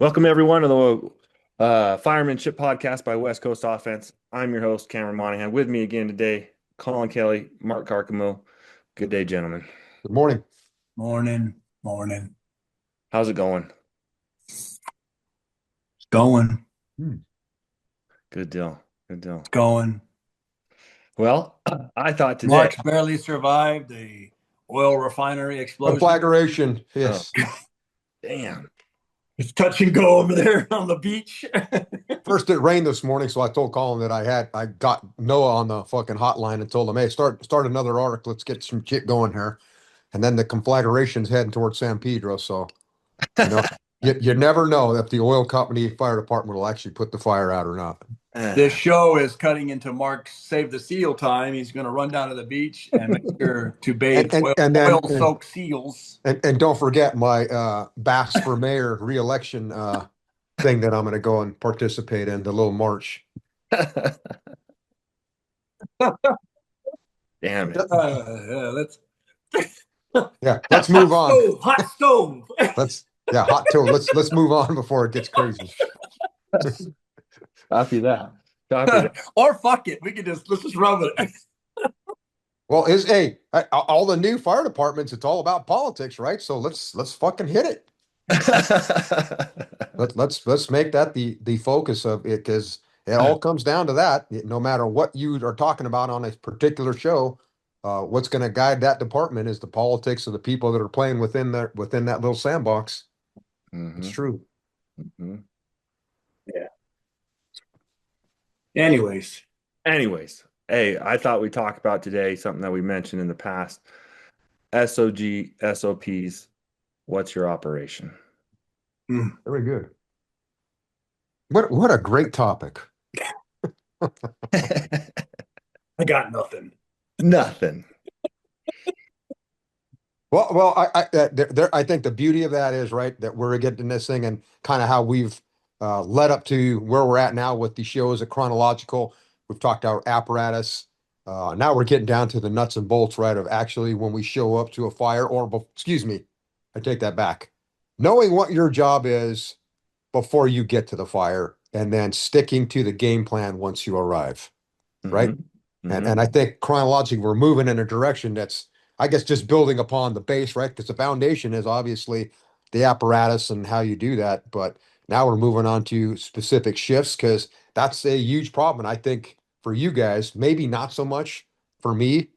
Welcome everyone to the Firemanship Podcast by West Coast Offense. I'm your host, Cameron Monahan. With me again today, Colin Kelley, Mark Carcamo. Good day, gentlemen. Good morning. Morning, morning. How's it going? It's going, Hmm. Good deal. Good deal. it's going. Well, I thought today. Mark's barely survived the oil refinery explosion. Conflagration. Oh, Yes. damn. It's touch and go over there on the beach. First, it rained this morning, so I told Colin that I got Noah on the fucking hotline and told him, "Hey, start another arc. Let's get some shit going here." And then the conflagration's heading towards San Pedro. So you know, you never know if the oil company fire department will actually put the fire out or not. This show is cutting into Mark's Save the Seal time. He's going to run down to the beach and make sure to bathe And then oil-soaked seals. and don't forget my Bass for Mayor reelection thing that I'm going to go and participate in, the little march. Damn it. Let's Yeah, let's move on. Hot stove. Hot toe. Let's move on before it gets crazy. Copy that. Copy that. Or fuck it. Let's just run with it. Well, all the new fire departments, it's all about politics, right? So let's fucking hit it. Let's make that the focus of it, because it all comes down to that. No matter what you are talking about on a particular show, what's going to guide that department is the politics of the people that are playing within that little sandbox. Mhm. It's true. Mhm. Yeah. Anyways, hey, I thought we talked about today something that we mentioned in the past. SOG, SOPs. What's your operation? Very good. What a great topic. I got nothing. Nothing. Well, I think the beauty of that is, right, that we're getting this thing and kind of how we've led up to where we're at now with the shows at chronological. We've talked our apparatus. Now we're getting down to the nuts and bolts, right, of actually when we show up to a fire, excuse me, I take that back. Knowing what your job is before you get to the fire, and then sticking to the game plan once you arrive, right? Mm-hmm. And I think chronologically we're moving in a direction that's, I guess, just building upon the base, right? Because the foundation is obviously the apparatus and how you do that. But now we're moving on to specific shifts, because that's a huge problem. And I think for you guys, maybe not so much for me.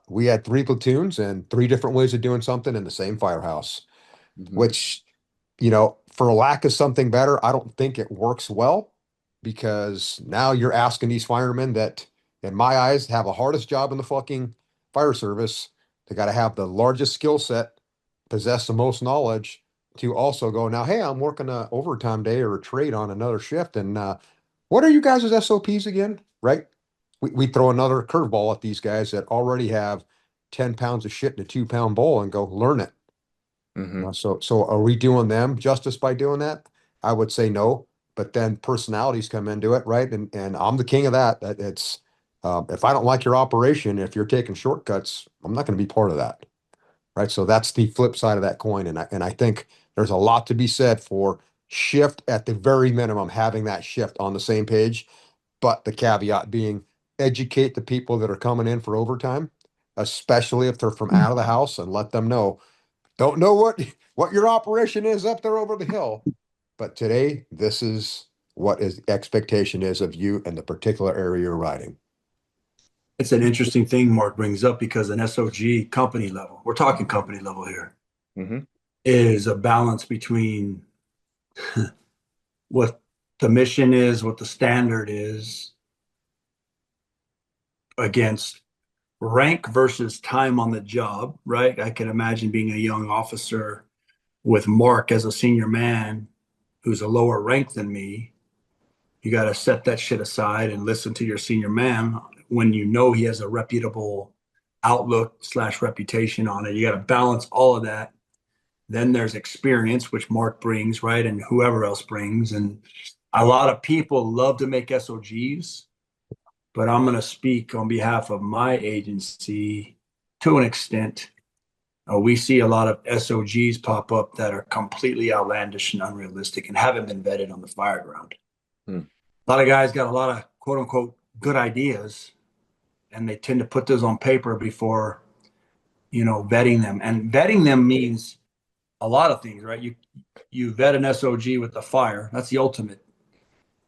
We had 3 platoons and 3 different ways of doing something in the same firehouse, which, for a lack of something better, I don't think it works well, because now you're asking these firemen that, in my eyes, have the hardest job in the fucking fire service. They got to have the largest skill set, possess the most knowledge, to also go, now, hey, I'm working a overtime day or a trade on another shift. And what are you guys' SOPs again? Right? We throw another curveball at these guys that already have 10 pounds of shit in a 2-pound bowl and go, learn it. Mm-hmm. So are we doing them justice by doing that? I would say no, but then personalities come into it, right? And I'm the king of that. That it's if I don't like your operation, if you're taking shortcuts, I'm not going to be part of that, right? So that's the flip side of that coin, and I think there's a lot to be said for shift, at the very minimum, having that shift on the same page, but the caveat being, educate the people that are coming in for overtime, especially if they're from out of the house, and let them know, don't know what your operation is up there over the hill, but today this is what is expectation is of you and the particular area you're riding. It's an interesting thing Mark brings up, because an SOG company level, we're talking company level here, Mm-hmm. is a balance between what the mission is, what the standard is, against rank versus time on the job, right? I can imagine being a young officer with Mark as a senior man who's a lower rank than me. You got to set that shit aside and listen to your senior man when you know he has a reputable outlook / reputation on it. You got to balance all of that. Then there's experience, which Mark brings, right? And whoever else brings. And a lot of people love to make SOGs, but I'm going to speak on behalf of my agency to an extent. we see a lot of SOGs pop up that are completely outlandish and unrealistic and haven't been vetted on the fire ground. Hmm. A lot of guys got a lot of quote unquote good ideas, and they tend to put those on paper before, vetting them. And vetting them means a lot of things, right? You vet an SOG with the fire. That's the ultimate.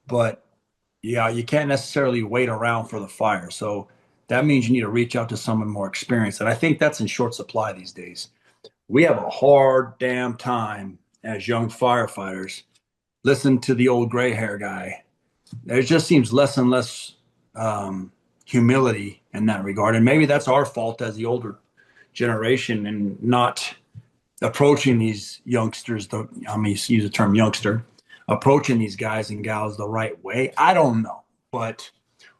But yeah, you can't necessarily wait around for the fire. So that means you need to reach out to someone more experienced. And I think that's in short supply these days. We have a hard damn time as young firefighters. Listen to the old gray hair guy. There just seems less and less humility in that regard. And maybe that's our fault as the older generation and not approaching these youngsters. I'm going to use the term youngster, approaching these guys and gals the right way. I don't know. But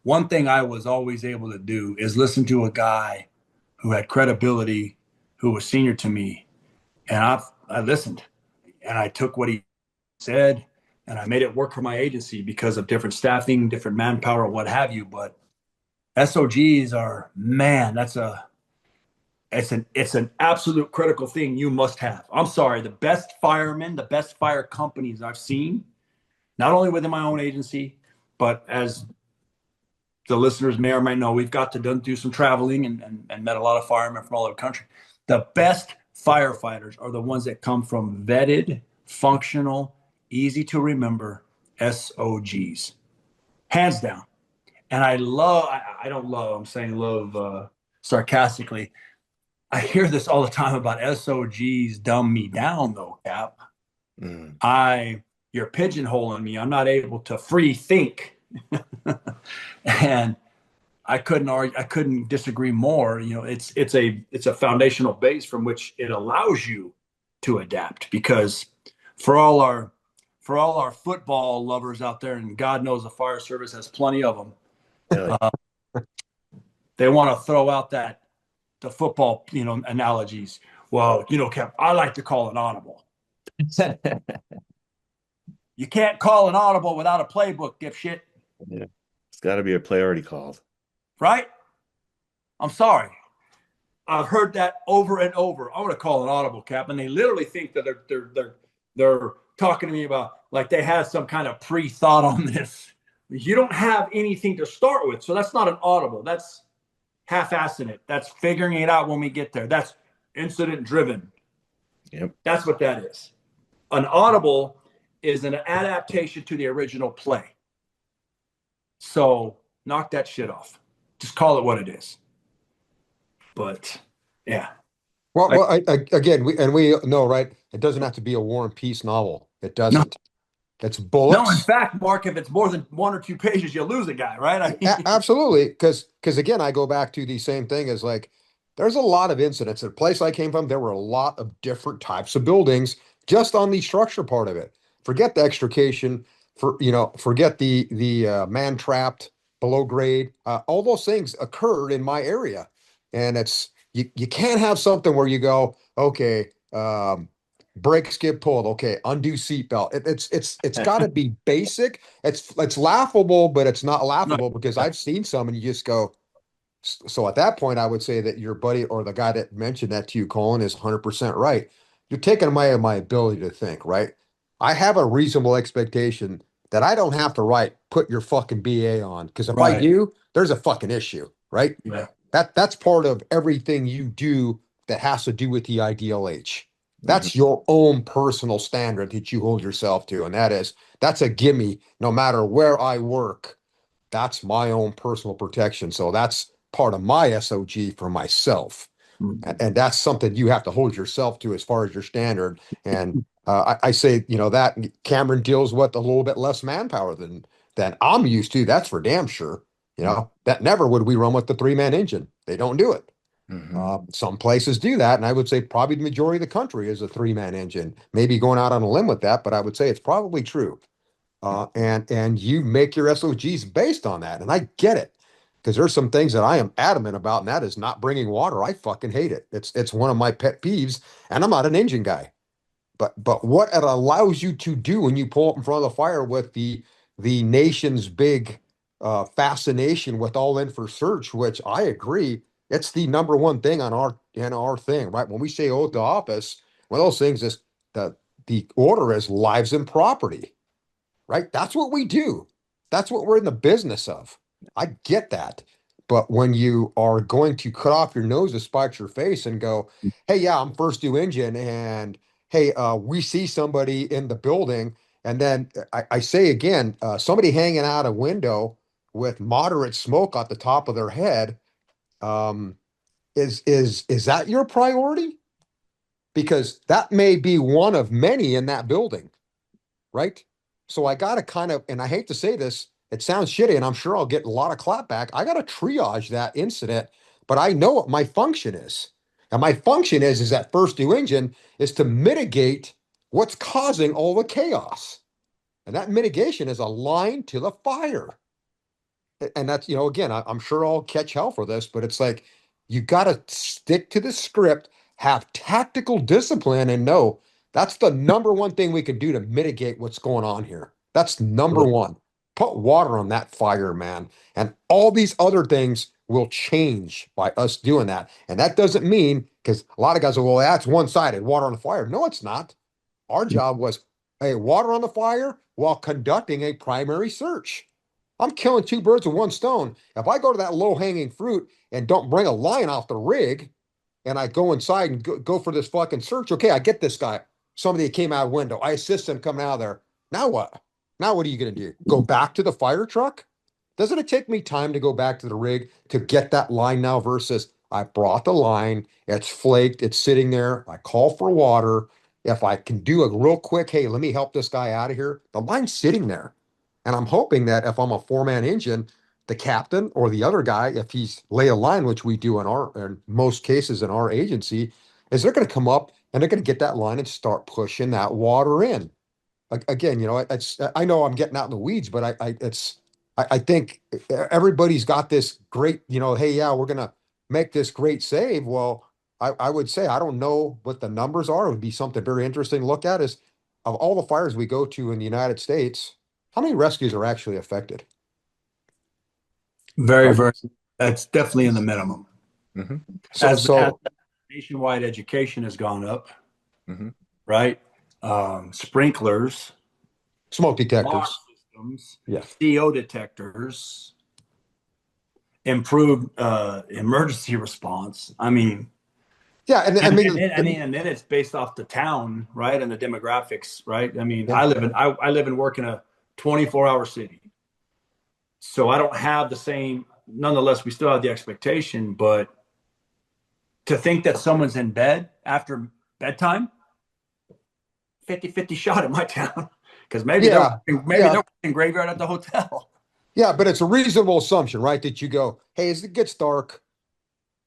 one thing I was always able to do is listen to a guy who had credibility, who was senior to me. And I listened and I took what he said and I made it work for my agency because of different staffing, different manpower, what have you. But SOGs are, man, it's an absolute critical thing you must have. I'm sorry, the best firemen, the best fire companies I've seen, not only within my own agency, but as the listeners may or may know, we've got to do some traveling and met a lot of firemen from all over the country. The best firefighters are the ones that come from vetted, functional, easy to remember SOGs, hands down. And I don't love, I'm saying love sarcastically. I hear this all the time about SOGs dumb me down though, Cap. Mm. You're pigeonholing me. I'm not able to free think. And I couldn't argue, I couldn't disagree more. It's a foundational base from which it allows you to adapt because for all our football lovers out there, and God knows the fire service has plenty of them, Really? they want to throw out the football, analogies. Well, Cap, I like to call an audible. You can't call an audible without a playbook, dipshit. Yeah. It's got to be a play already called. Right? I'm sorry. I've heard that over and over. I want to call an audible, Cap, and they literally think that they're talking to me about like they have some kind of pre-thought on this. You don't have anything to start with, so that's not an audible. That's half-assing it. That's figuring it out when we get there. That's incident-driven. Yep. That's what that is. An audible is an adaptation to the original play. So knock that shit off. Just call it what it is. But yeah. Well, again, we know, right? It doesn't have to be a War and Peace novel. It doesn't. It's bullets. No, in fact, Mark, if it's more than 1 or 2 pages, you lose a guy, right? Absolutely, because again, I go back to the same thing as like, there's a lot of incidents. At a place I came from, there were a lot of different types of buildings just on the structure part of it. Forget the extrication, forget the man trapped below grade. All those things occurred in my area, and you can't have something where you go, okay, brake skid pulled, okay, undo seatbelt. It's got to be basic. It's laughable, but it's not laughable because I've seen some and you just go. So at that point, I would say that your buddy or the guy that mentioned that to you, Colin, is 100% right. You're taking away my ability to think, right? I have a reasonable expectation that I don't have to write, put your fucking BA on, because if I Right. do, there's a fucking issue, right? Yeah. That's part of everything you do that has to do with the IDLH. That's Mhm. your own personal standard that you hold yourself to, and that's a gimme no matter where I work. That's my own personal protection. So that's part of my SOG for myself. And that's something you have to hold yourself to as far as your standard. And I say, that Cameron deals with a little bit less manpower than I'm used to. That's for damn sure. That never would we run with the 3-man engine. They don't do it. Mhm. Some places do that, and I would say probably the majority of the country is a 3-man engine. Maybe going out on a limb with that, but I would say it's probably true. And you make your SOGs based on that. And I get it because there's some things that I am adamant about, and that is not bringing water. I fucking hate it. It's one of my pet peeves, and I'm not an engine guy. But what it allows you to do when you pull up in front of the fire with the nation's big fascination with all in for search, which I agree, it's the number one thing on our in our thing, right? When we say oath to office, one of those things is the order is lives and property, right? That's what we do. That's what we're in the business of. I get that. But when you are going to cut off your nose to spite your face and go, hey, yeah, I'm first due engine, and hey, we see somebody in the building, and then I say again, somebody hanging out a window with moderate smoke at the top of their head, um, is that your priority? Because that may be one of many in that building, right? So I got to kind of, and I hate to say this, it sounds shitty, and I'm sure I'll get a lot of clapback. I got to triage that incident, but I know what my function is. And my function is that first due engine is to mitigate what's causing all the chaos. And that mitigation is aligned to the fire. And that's, again, I'm sure I'll catch hell for this, but it's like you got to stick to the script, have tactical discipline, and know that's the number one thing we can do to mitigate what's going on here. That's number one. Put water on that fire, man. And all these other things will change by us doing that. And that doesn't mean, because a lot of guys go, well, that's one-sided, water on the fire. No, it's not. Our job was, hey, water on the fire while conducting a primary search. I'm killing two birds with one stone. If I go to that low hanging fruit and don't bring a line off the rig, and I go inside and go for this fucking search, okay, I get this guy. Somebody came out of window. I assist him coming out of there. Now what? Now what are you going to do? Go back to the fire truck? Doesn't it take me time to go back to the rig to get that line now versus I brought the line, it's flaked, it's sitting there. I call for water. If I can do a real quick, hey, let me help this guy out of here, the line's sitting there. And I'm hoping that if I'm a four-man engine, the captain or the other guy, if he's lay a line, which we do in most cases in our agency, is they're going to come up and they're going to get that line and start pushing that water in. Again, I know I'm getting out in the weeds, but I think everybody's got this great, hey, yeah, we're going to make this great save. Well, I would say, I don't know what the numbers are. It would be something very interesting to look at is of all the fires we go to in the United States, how many rescues are actually affected? Very, Right. very. That's definitely in the minimum. Mm-hmm. As nationwide education has gone up, Mm-hmm. right? Sprinklers, Smoke alarm detectors. systems, Yeah. CO detectors, improved emergency response. I mean, Yeah. And I mean, and then it's based off the town, right, and the demographics, right? I mean, yeah. I live and work in a 24-hour city, so I don't have the same. Nonetheless, we still have the expectation, but to think that someone's in bed after bedtime, 50-50 shot in my town, because Yeah. Yeah. they're in graveyard at the hotel. Yeah. But it's a reasonable assumption, right? That you go, hey, as it gets dark,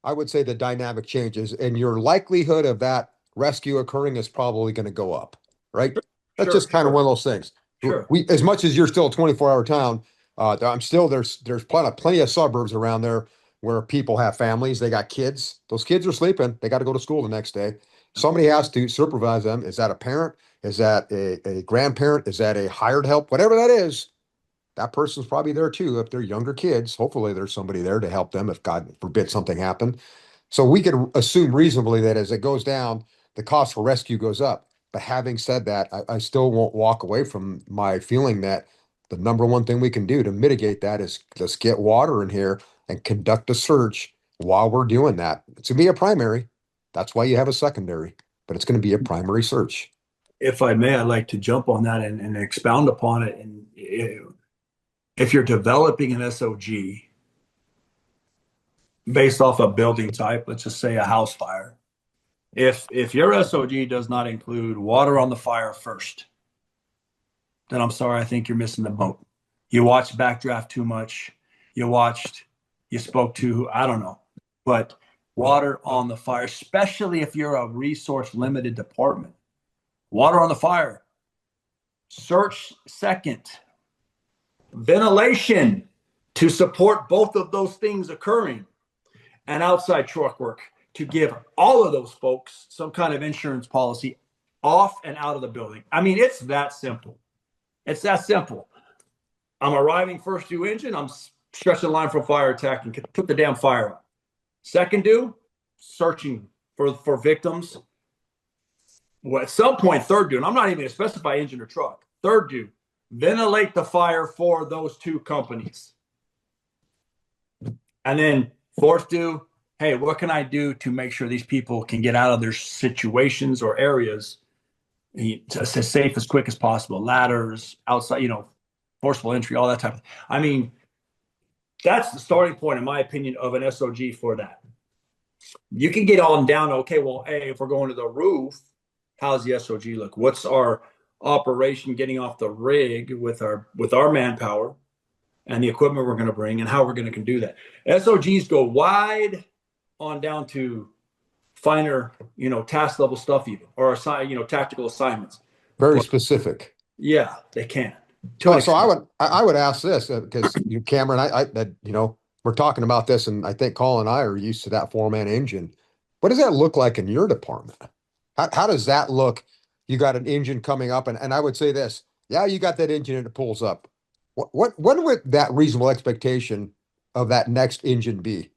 I would say the dynamic changes and your likelihood of that rescue occurring is probably going to go up, right? That's Sure, just kind of one of those things. sure. We, as much as you're still a 24-hour town, I'm still there's plenty of suburbs around there where people have families, they got kids. Those kids are sleeping. They got to go to school the next day. Somebody has to supervise them. Is that a parent? Is that a grandparent? Is that a hired help? Whatever that is, that person's probably there too. If they're younger kids, hopefully there's somebody there to help them if God forbid something happened. So we could assume reasonably that as it goes down, the cost for rescue goes up. But having said that, I still won't walk away from my feeling that the number one thing we can do to mitigate that is just get water in here and conduct a search while we're doing that. It's going to be a primary. That's why you have a secondary, but it's going to be a primary search. If I may, I'd like to jump on that and expound upon it. And if you're developing an SOG based off a building type, let's just say a house fire, if your SOG does not include water on the fire first, then I'm sorry, I think you're missing the boat. You watched Backdraft too much. You spoke to, I don't know, but water on the fire, especially if you're a resource limited department. Water on the fire. Search second. Ventilation to support both of those things occurring. And outside truck work to give all of those folks some kind of insurance policy off and out of the building. I mean, it's that simple. It's that simple. I'm arriving first due engine. I'm stretching the line for fire attack and put the damn fire out. Second due, searching for victims. Well, at some point, third due, and I'm not even going to specify engine or truck. Third due, ventilate the fire for those two companies. And then fourth due, hey, what can I do to make sure these people can get out of their situations or areas as safe, as quick as possible? Ladders, outside, forcible entry, all that type of. I mean, that's the starting point, in my opinion, of an SOG for that. You can get on down to, okay, well, hey, if we're going to the roof, how's the SOG look? What's our operation getting off the rig with our manpower and the equipment we're going to bring, and how we're going to do that? SOGs go wide on down to finer, task level stuff even, or tactical assignments. Very But, specific. yeah, they can. So I would ask this because Cameron, we're talking about this, and I think Colin and I are used to that 4-man engine. What does that look like in your department? How does that look? You got an engine coming up, and I would say this, yeah, you got that engine and it pulls up. What would that reasonable expectation of that next engine be?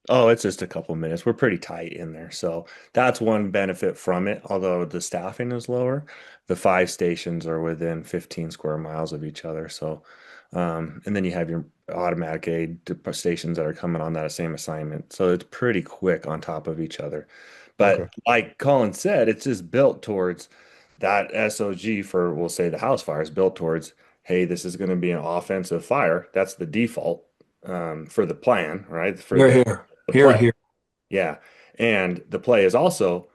Oh, it's just a couple minutes. We're pretty tight in there. So that's one benefit from it. Although the staffing is lower, the 5 stations are within 15 square miles of each other. So, and then you have your automatic aid stations that are coming on that same assignment. So it's pretty quick on top of each other. Okay. But like Colin said, it's just built towards that SOG for, we'll say, the house fire is built towards, hey, this is going to be an offensive fire. That's the default for the plan, right? For the play. Here. Yeah. And the play is also,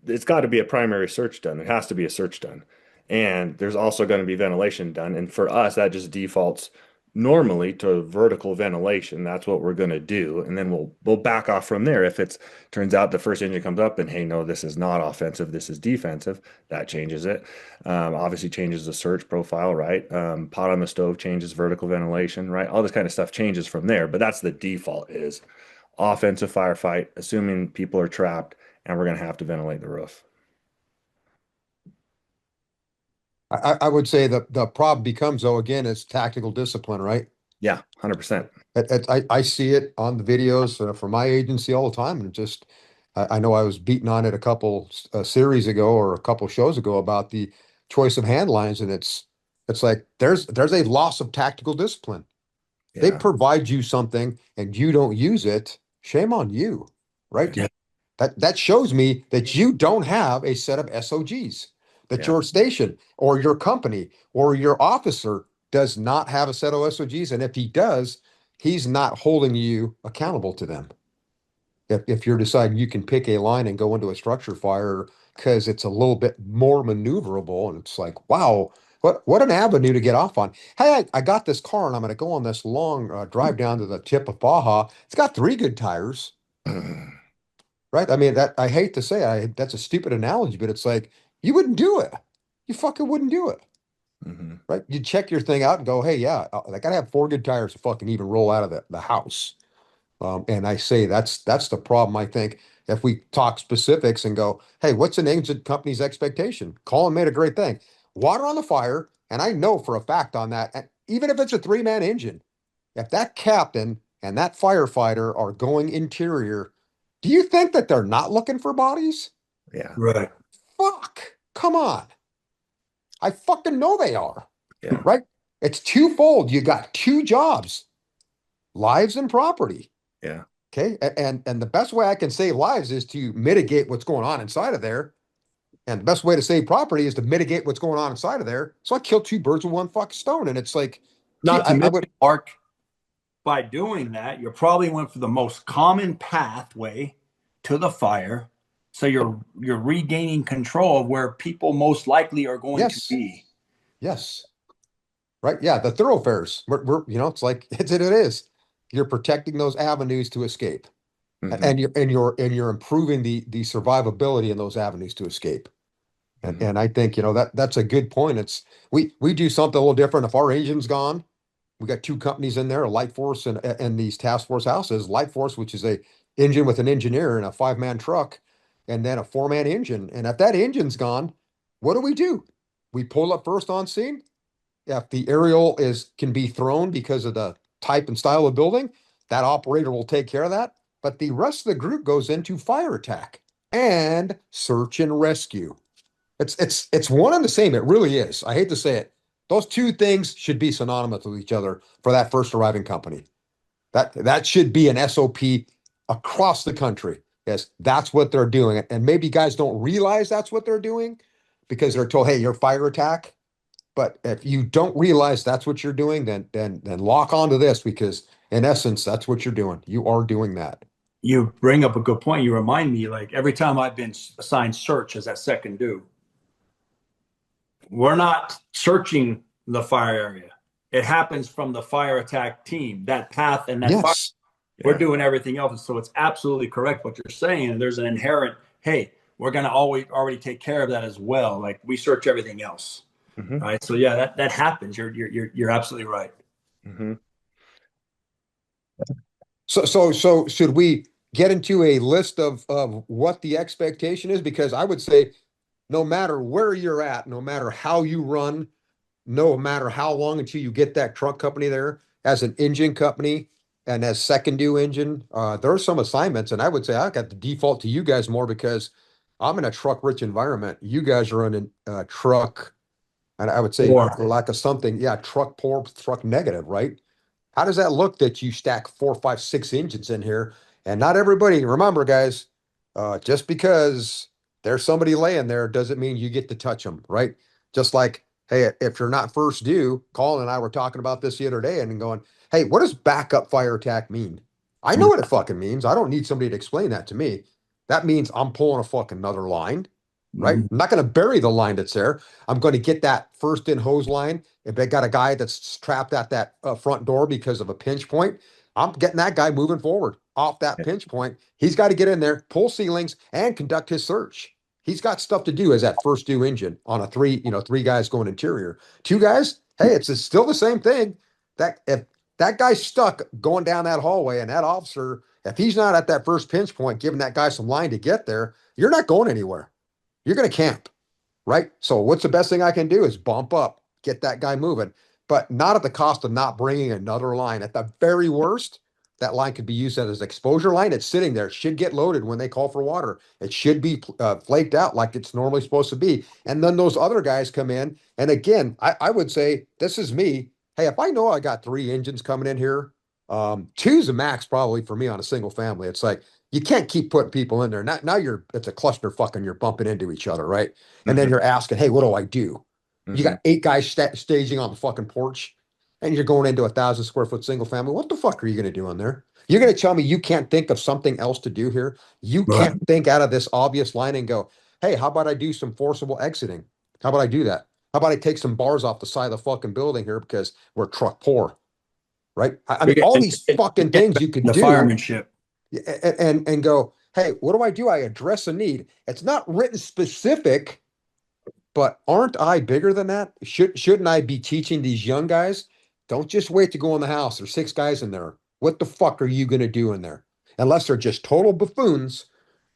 it's got to be a primary search done. There has to be a search done. And there's also going to be ventilation done. And for us, that just defaults normally to vertical ventilation. That's what we're going to do. And then we'll back off from there. If it's turns out the first engine comes up and, hey, no, this is not offensive, this is defensive, that changes it. Obviously changes the search profile, right? Pot on the stove changes vertical ventilation, right? All this kind of stuff changes from there. But that's the default is offensive firefight, assuming people are trapped and we're going to have to ventilate the roof. I would say the problem becomes, though, again, is tactical discipline, right? Yeah, 100%. I see it on the videos for my agency all the time, and just I know I was beating on it a couple series ago or a couple shows ago about the choice of hand lines, and it's like there's a loss of tactical discipline. They Yeah. provide you something and you don't use it, shame on you, right? Yeah. That shows me that you don't have a set of SOGs, that Yeah. your station or your company or your officer does not have a set of SOGs. And if he does, he's not holding you accountable to them. If you're deciding you can pick a line and go into a structure fire because it's a little bit more maneuverable, and it's like, wow, what an avenue to get off on. Hey, I got this car and I'm going to go on this long drive down to the tip of Baja. It's got 3 good tires. Right? I mean, that I hate to say that's a stupid analogy, but it's like you wouldn't do it. You fucking wouldn't do it. Mm-hmm. Right? You check your thing out and go, hey, yeah, I gotta have 4 good tires to fucking even roll out of the house. And I say that's the problem. I think if we talk specifics and go, hey, what's an engine company's expectation? Colin made a great thing. Water on the fire, and I know for a fact on that, and even if it's a 3-man engine, if that captain and that firefighter are going interior, do you think that they're not looking for bodies? Yeah. Right. Fuck. Come on. I fucking know they are. Yeah. Right? It's twofold. You got 2 jobs, lives and property. Yeah. Okay. And the best way I can save lives is to mitigate what's going on inside of there. And the best way to save property is to mitigate what's going on inside of there. So I killed 2 birds with 1 fucking stone. And it's like, Not to I mention, would, Mark, by doing that, you probably went for the most common pathway to the fire. So you're regaining control of where people most likely are going to yes, be. yes. Right. Yeah. The thoroughfares. We're it's like it is. You're protecting those avenues to escape. Mm-hmm. And you're improving the survivability in those avenues to escape. Mm-hmm. And I think, that's a good point. It's we do something a little different. If our engine's gone, we got 2 companies in there, a light force and these task force houses. Light force, which is a engine with an engineer and a 5-man truck, and then a 4-man engine. And if that engine's gone, what do? We pull up first on scene. If the aerial can be thrown because of the type and style of building, that operator will take care of that. but the rest of the group goes into fire attack and search and rescue. It's one and the same. It really is. I hate to say it. Those two things should be synonymous with each other for that first arriving company. That should be an SOP across the country. Yes, that's what they're doing. And maybe guys don't realize that's what they're doing because they're told, hey, you're fire attack. But if you don't realize that's what you're doing, then lock onto this because in essence, that's what you're doing. You are doing that. You bring up a good point. You remind me, like every time I've been assigned search as that second due, we're not searching the fire area. It happens from the fire attack team, that path and that fire. Yes. We're Yeah. doing everything else. So it's absolutely correct what you're saying. And there's an inherent, hey, we're going to always already take care of that as well. Like we search everything else. Hmm. Right. So yeah, that happens. You're absolutely right. Hmm. So should we get into a list of what the expectation is? Because I would say no matter where you're at, no matter how you run, no matter how long until you get that truck company there as an engine company and as second due engine, there are some assignments, and I would say I got the default to you guys more because I'm in a truck rich environment. You guys are in a truck, and I would say Or for lack of something, yeah, truck poor, truck negative, right? How does that look that you stack 4, 5, 6 engines in here? And not everybody, remember, guys, just because there's somebody laying there doesn't mean you get to touch them, right? Just like, hey, if you're not first due, Colin and I were talking about this the other day and going, hey, what does backup fire attack mean? I know what it fucking means. I don't need somebody to explain that to me. That means I'm pulling a fucking another line, right? I'm not going to bury the line that's there. I'm going to get that first in hose line. If they got a guy that's trapped at that front door because of a pinch point, I'm getting that guy moving forward off that pinch point. He's got to get in there, pull ceilings, and conduct his search. He's got stuff to do as that first due engine on a three guys going interior. Two guys, hey, it's still the same thing. That if that guy's stuck going down that hallway and that officer, if he's not at that first pinch point, giving that guy some line to get there, you're not going anywhere. You're going to camp, right? So what's the best thing I can do is bump up, get that guy moving, but not at the cost of not bringing another line. At the very worst, that line could be used as an exposure line. It's sitting there. It should get loaded when they call for water. It should be flaked out like it's normally supposed to be. And then those other guys come in. And again, I would say, this is me. Hey, if I know I got 3 engines coming in here, two's the max probably for me on a single family. It's like, you can't keep putting people in there. Now it's a cluster fucking, you're bumping into each other, right? And then Hmm. you're asking, hey, what do I do? You Hmm. got 8 guys staging on the fucking porch and you're going into 1,000 square foot single family. What the fuck are you going to do in there? You're going to tell me you can't think of something else to do here? You right. can't think out of this obvious line and go, hey, how about I do some forcible exiting? How about I do that? How about I take some bars off the side of the fucking building here because we're truck poor, right? I mean, all these fucking things you could The do firemanship. and go, hey, what do I do? I address a need. It's not written specific, but aren't I bigger than that? Shouldn't I be teaching these young guys? Don't just wait to go in the house. There's 6 guys in there. What the fuck are you going to do in there? Unless they're just total buffoons,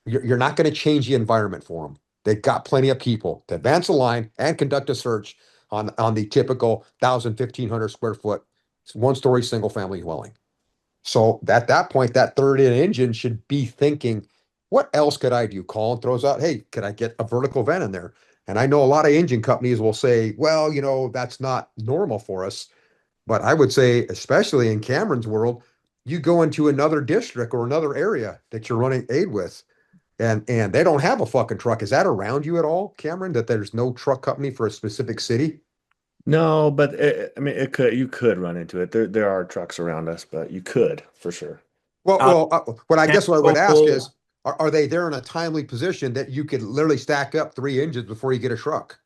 you're not going to change the environment for them. They've got plenty of people to advance a line and conduct a search on the typical 1,000, 1,500 square foot, 1 story single family dwelling. So at that point, that third in engine should be thinking, what else could I do? Colin throws out, hey, could I get a vertical vent in there? And I know a lot of engine companies will say, well, that's not normal for us. But I would say, especially in Cameron's world, you go into another district or another area that you're running aid with, and they don't have a fucking truck. Is that around you at all, Cameron, that there's no truck company for a specific city? No, but I mean, you could run into it. There are trucks around us, but you could for sure. Out What I guess what I would ask is, Campbell, are they there in a timely position that you could literally stack up 3 engines before you get a truck?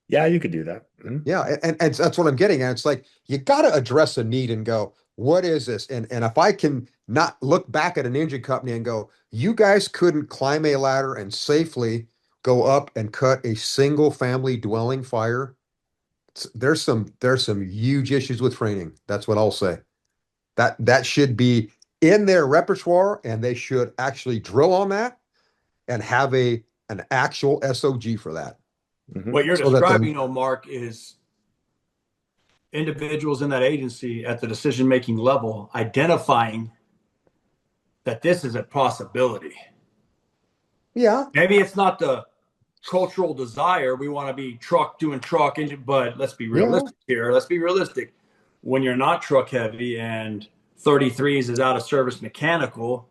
Yeah, you could do that. Mhm. Yeah, and that's what I'm getting at. It's like you got to address a need and go, what is this? And if I can not look back at an engine company and go, you guys couldn't climb a ladder and safely go up and cut a single family dwelling fire. There's some huge issues with training. That's what I'll say. That should be in their repertoire, and they should actually drill on that and have an actual SOG for that. Mhm. what you're So that then, describing, though, Mark, is individuals in that agency at the decision-making level identifying that this is a possibility. Yeah. Maybe it's not the cultural desire. We want to be doing truck engine, but let's be Yeah. realistic here. Let's be realistic. When you're not truck heavy and 33s is out of service mechanical,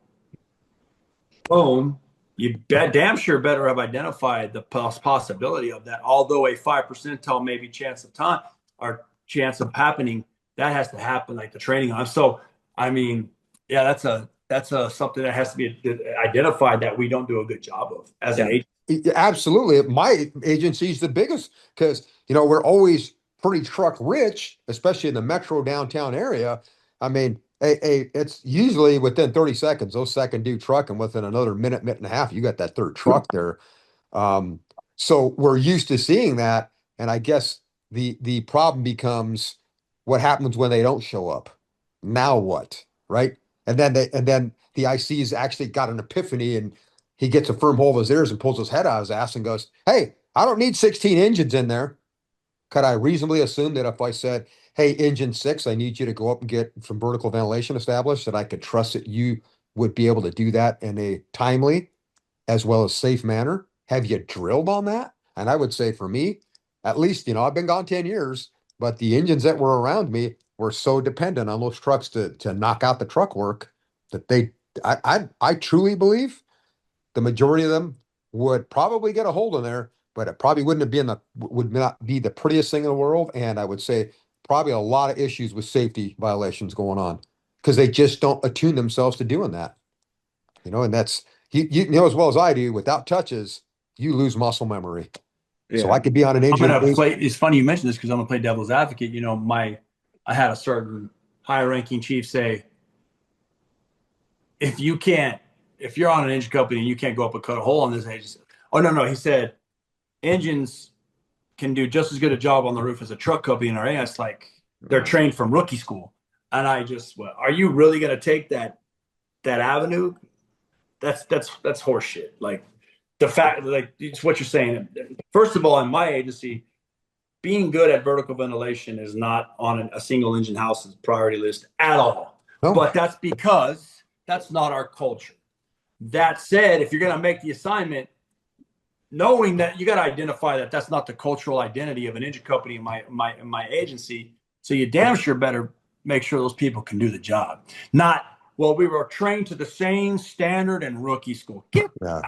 boom, you damn sure better have identified the possibility of that. Although a 5 percentile maybe chance of time or chance of happening, that has to happen like the training on. So, I mean, yeah, that's something that has to be identified that we don't do a good job of as an Yeah. agent. Absolutely. My agency's the biggest because, we're always pretty truck rich, especially in the metro downtown area. I mean, it's usually within 30 seconds, those second due truck, and within another minute and a half, you got that third truck there. Um, so we're used to seeing that. And I guess the problem becomes what happens when they don't show up. Now what? Right? And then the IC's actually got an epiphany and he gets a firm hold of his ears and pulls his head out of his ass and goes, "Hey, I don't need 16 engines in there." Could I reasonably assume that if I said, "Hey, engine six, I need you to go up and get some vertical ventilation established," that I could trust that you would be able to do that in a timely as well as safe manner? Have you drilled on that? And I would say for me, at least, I've been gone 10 years, but the engines that were around me were so dependent on those trucks to knock out the truck work that I truly believe the majority of them would probably get a hold in there, but it probably would not be the prettiest thing in the world. And I would say probably a lot of issues with safety violations going on because they just don't attune themselves to doing that. And that's you know as well as I do, without touches, you lose muscle memory. So I Yeah. could be on an I'm engine gonna play. It's funny you mentioned this because I'm gonna play devil's advocate. I had a certain high-ranking chief say, if you're on an engine company and you can't go up and cut a hole on this engine. Oh no, he said engines can do just as good a job on the roof as a truck company in our area. It's like they're trained from rookie school, and I just, well, are you really gonna take that avenue? That's horseshit. Like the fact, like it's what you're saying. First of all, in my agency, being good at vertical ventilation is not on a single engine house's priority list at all. no, But that's because that's not our culture. That said, if you're going to make the assignment, knowing that you got to identify that that's not the cultural identity of an engine company in my agency, so you damn sure better make sure those people can do the job. Not, well, we were trained to the same standard in rookie school. yeah,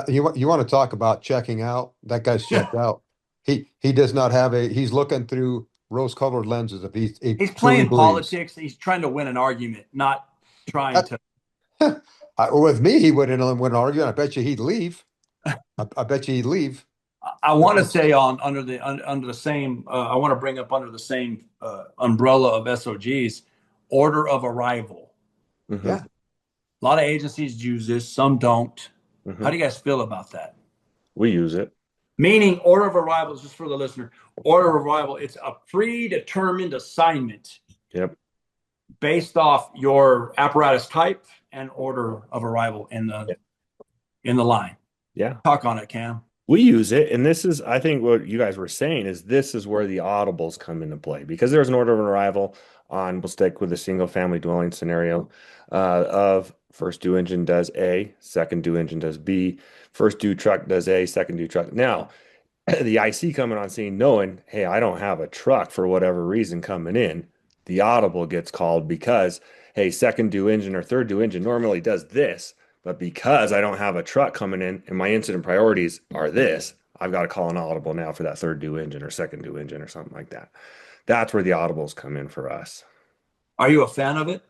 you want to talk about checking out? That guy's checked out. He does not have he's looking through rose-colored lenses if he He's truly playing believes. politics. He's trying to win an argument, not trying to. With me, he wouldn't argue, and I bet you he'd leave. I bet you he'd leave. I want to say under the same. I want to bring up under the same umbrella of SOGs, order of arrival. Hmm. Yeah. A lot of agencies use this, some don't. How Hmm. do you guys feel about that? We use it. Meaning, order of arrival is just for the listener. Order of arrival, it's a predetermined assignment Yep. based off your apparatus type and order of arrival in the line. Yeah. Talk on it, Cam. We use it, and this is, I think, what you guys were saying is this is where the audibles come into play because there's an order of arrival on, we'll stick with a single family dwelling scenario of first due engine does A, second due engine does B, first due truck does A, second due truck. Now, the IC coming on scene knowing, hey, I don't have a truck for whatever reason coming in, the audible gets called because, hey, second due engine or third due engine normally does this. But because I don't have a truck coming in and my incident priorities are this, I've got to call an audible now for that third due engine or second due engine or something like that. That's where the audibles come in for us. Are you a fan of it?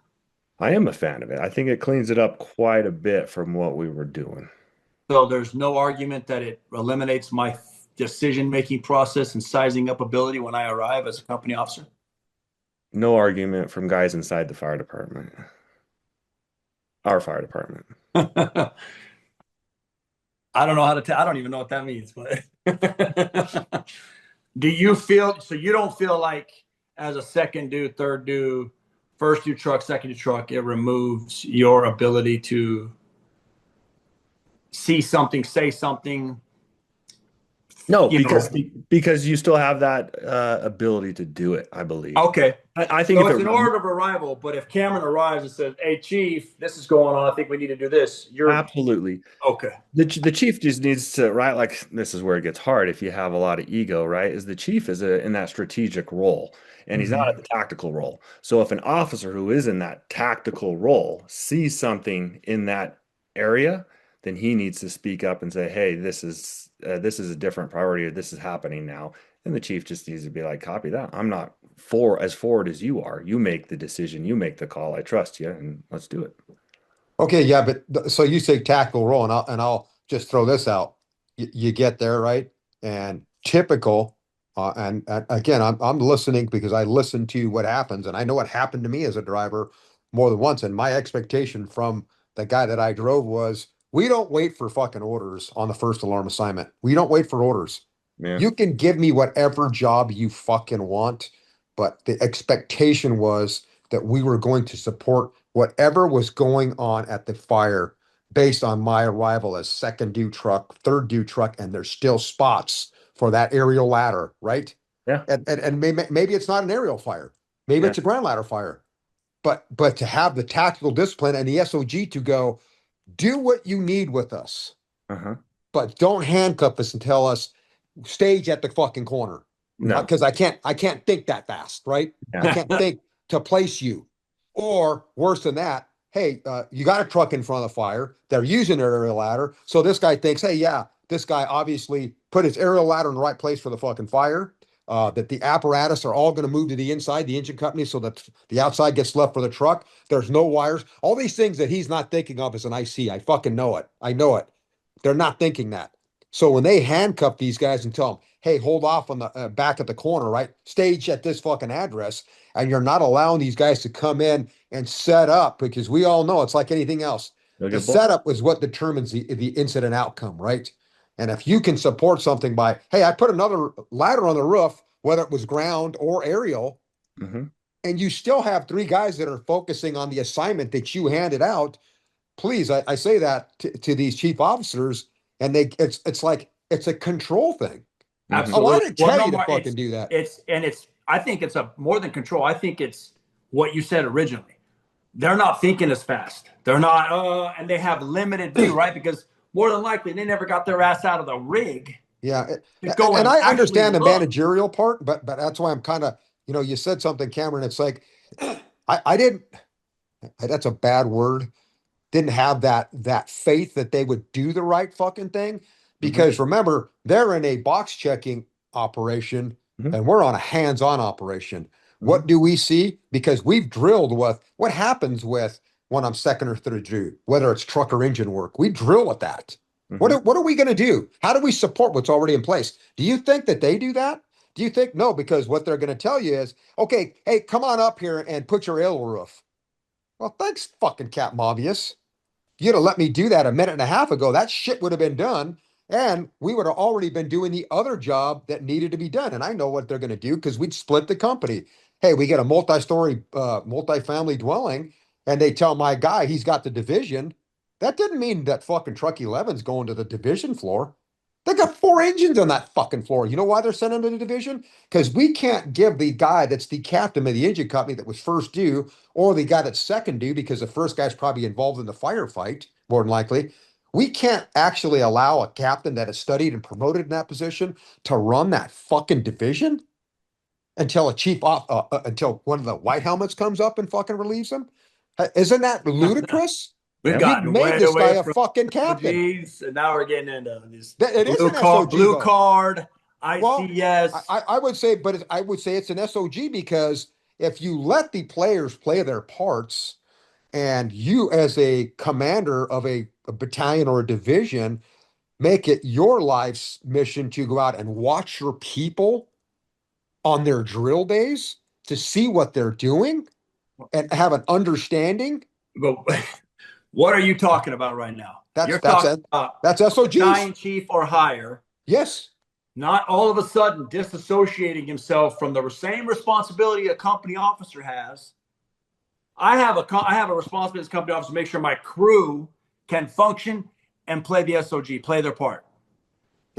I am a fan of it. I think it cleans it up quite a bit from what we were doing. So there's no argument that it eliminates my decision-making process and sizing up ability when I arrive as a company officer? No argument from guys inside the fire department, our fire department. I don't know how to tell. I don't even know what that means, but do you feel, so you don't feel like as a second due, third due, first due truck, second due truck, it removes your ability to see something, say something, No, you know. because you still have that ability to do it, I believe. Okay. I think So if it it's an order of arrival, but if Cameron arrives and says, "Hey, Chief, this is going on. I think we need to do this," you're absolutely. okay. The chief just needs to, right? Like this is where it gets hard if you have a lot of ego, right? Is the chief is in that strategic role and he's not at Mhm. the tactical role. So if an officer who is in that tactical role sees something in that area, then he needs to speak up and say, "Hey, this is a different priority, or this is happening now." And the chief just needs to be like, "Copy that. I'm not as forward as you are. You make the decision. You make the call. I trust you, and let's do it." Okay, yeah, but so you say tactical role, and I'll just throw this out. You get there, right? And typical, and again, I'm listening because I listen to what happens, and I know what happened to me as a driver more than once. And my expectation from the guy that I drove was, we don't wait for fucking orders on the first alarm assignment. We don't wait for orders. Yeah. You can give me whatever job you fucking want, but the expectation was that we were going to support whatever was going on at the fire based on my arrival as second due truck, third due truck, and there's still spots for that aerial ladder, right? Yeah. And maybe it's not an aerial fire, maybe Yeah. it's a ground ladder fire, but to have the tactical discipline and the SOG to go do what you need with us, Uh-huh. but don't handcuff us and tell us stage at the fucking corner No. because I can't think that fast, right? I Yeah. can't think to place you. Or worse than that, hey, you got a truck in front of the fire. They're using their aerial ladder. So this guy thinks, hey, yeah, this guy obviously put his aerial ladder in the right place for the fucking fire. That the apparatus are all going to move to the inside, the engine company, so that the outside gets left for the truck. There's no wires. All these things that he's not thinking of as an IC. I fucking know it. I know it. They're not thinking that. So when they handcuff these guys and tell them, hey, hold off on the back at the corner, right? Stage at this fucking address, and you're not allowing these guys to come in and set up because we all know it's like anything else. You'll The get bored. setup is what determines the incident outcome, right? And if you can support something by, hey, I put another ladder on the roof, whether it was ground or aerial, Hmm. and you still have three guys that are focusing on the assignment that you handed out, please, I say that to these chief officers, and it's like it's a control thing. Hmm. Oh, I Absolutely. didn't Well, tell no, you to Mark, fucking do that. it's I think it's a more than control. I think it's what you said originally. They're not thinking as fast. They're not and they have limited view, right? Because more than likely they never got their ass out of the rig Yeah, to go and and I actually understand the look. managerial part, but that's why I'm kind of, you said something, Cameron. It's like I didn't. That's a bad word. Didn't have that faith that they would do the right fucking thing, Hmm. because remember, they're in a box checking operation Hmm. and we're on a hands-on operation. Hmm. What do we see? Because we've drilled with what happens with when I'm second or third due, whether it's truck or engine work. We drill with that. What Hmm. what are we going to do? How do we support what's already in place? Do you think that they do that? Do you think no? Because what they're going to tell you is, okay, hey, come on up here and put your aerial roof. Well, thanks, fucking Cap Mobius. You'd have let me do that a minute and a half ago. That shit would have been done. And we would have already been doing the other job that needed to be done. And I know what they're going to do because we'd split the company. Hey, we get a multi-story, multi-family dwelling, and they tell my guy he's got the division. That didn't mean that fucking truck 11's going to the division floor. They got four engines on that fucking floor. You know why they're sending to the division? Because we can't give the guy that's the captain of the engine company that was first due, or the guy that's second due, because the first guy's probably involved in the firefight, more than likely. We can't actually allow a captain that has studied and promoted in that position to run that fucking division until a chief off, until one of the white helmets comes up and fucking relieves him. Isn't that ludicrous? We've Yep. You've gotten made way this guy away a from fucking captain. SOGs, and now we're getting into this It is an SOG blue though. card, Well, ICS. I would say, but I would say it's an SOG because if you let the players play their parts, and you as a commander of a battalion or a division make it your life's mission to go out and watch your people on their drill days to see what they're doing and have an understanding. But what are you talking about right now? That's You're that's talking it. about That's a SOGs. battalion chief or higher, Yes. not all of a sudden disassociating himself from the same responsibility a company officer has. I have a responsibility as a company officer to make sure my crew can function and play the SOG, play their part.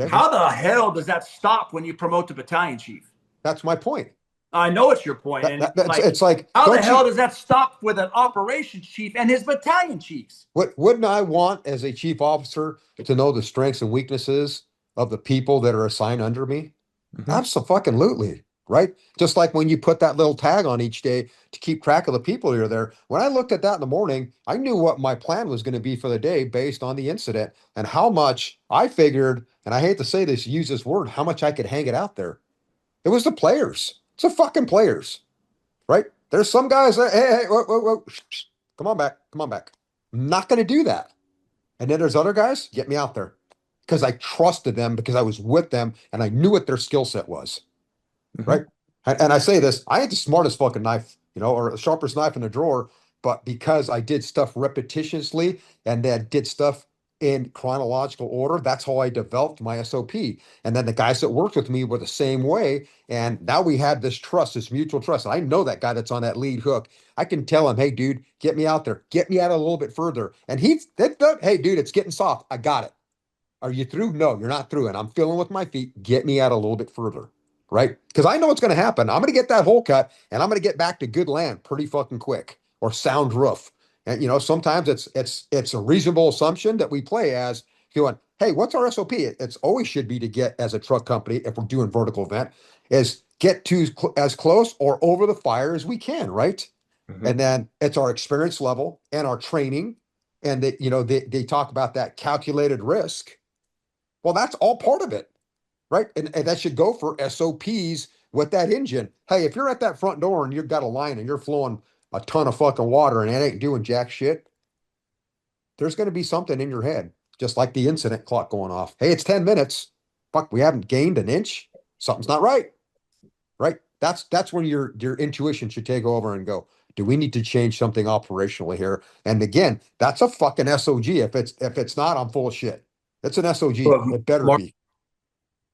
Okay. How the hell does that stop when you promote to battalion chief? That's my point. I know it's your point, and it's like, it's like, how the don't hell you, does that stop with an operations chief and his battalion chiefs? wouldn't I want as a chief officer to know the strengths and weaknesses of the people that are assigned under me? Mhm. Absolutely. Right. Just like when you put that little tag on each day to keep track of the people who are there. When I looked at that in the morning, I knew what my plan was going to be for the day based on the incident and how much I figured, and I hate to say this, use this word, how much I could hang it out there. It was the players. It's the fucking players. Right. There's some guys that, hey, whoa, whoa, whoa, come on back. Come on back. I'm not going to do that. And then there's other guys, get me out there because I trusted them because I was with them and I knew what their skill set was. Mhm. Right. And I say this, I ain't the smartest fucking knife, or the sharpest knife in the drawer, but because I did stuff repetitiously and then did stuff in chronological order, that's how I developed my SOP. And then the guys that worked with me were the same way. And now we had this trust, this mutual trust. And I know that guy that's on that lead hook. I can tell him, hey, dude, get me out there, get me out a little bit further. And hey, dude, it's getting soft. I got it. Are you through? No, you're not through. And I'm feeling with my feet. Get me out a little bit further. Right? Because I know what's going to happen. I'm going to get that hole cut and I'm going to get back to good land pretty fucking quick or sound roof. And sometimes it's a reasonable assumption that we play as going, hey, what's our SOP? It's always should be to get as a truck company, if we're doing vertical event, is get to as close or over the fire as we can, right? Mhm. And then it's our experience level and our training. And they talk about that calculated risk. Well, that's all part of it, right? And that should go for SOPs with that engine. Hey, if you're at that front door and you've got a line and you're flowing a ton of fucking water and it ain't doing jack shit, there's going to be something in your head, just like the incident clock going off. Hey, it's 10 minutes. Fuck, we haven't gained an inch. Something's not right, right? That's when your intuition should take over and go, do we need to change something operationally here? And again, that's a fucking SOG. If it's not, I'm full of shit. It's an SOG. But It better Mark, be.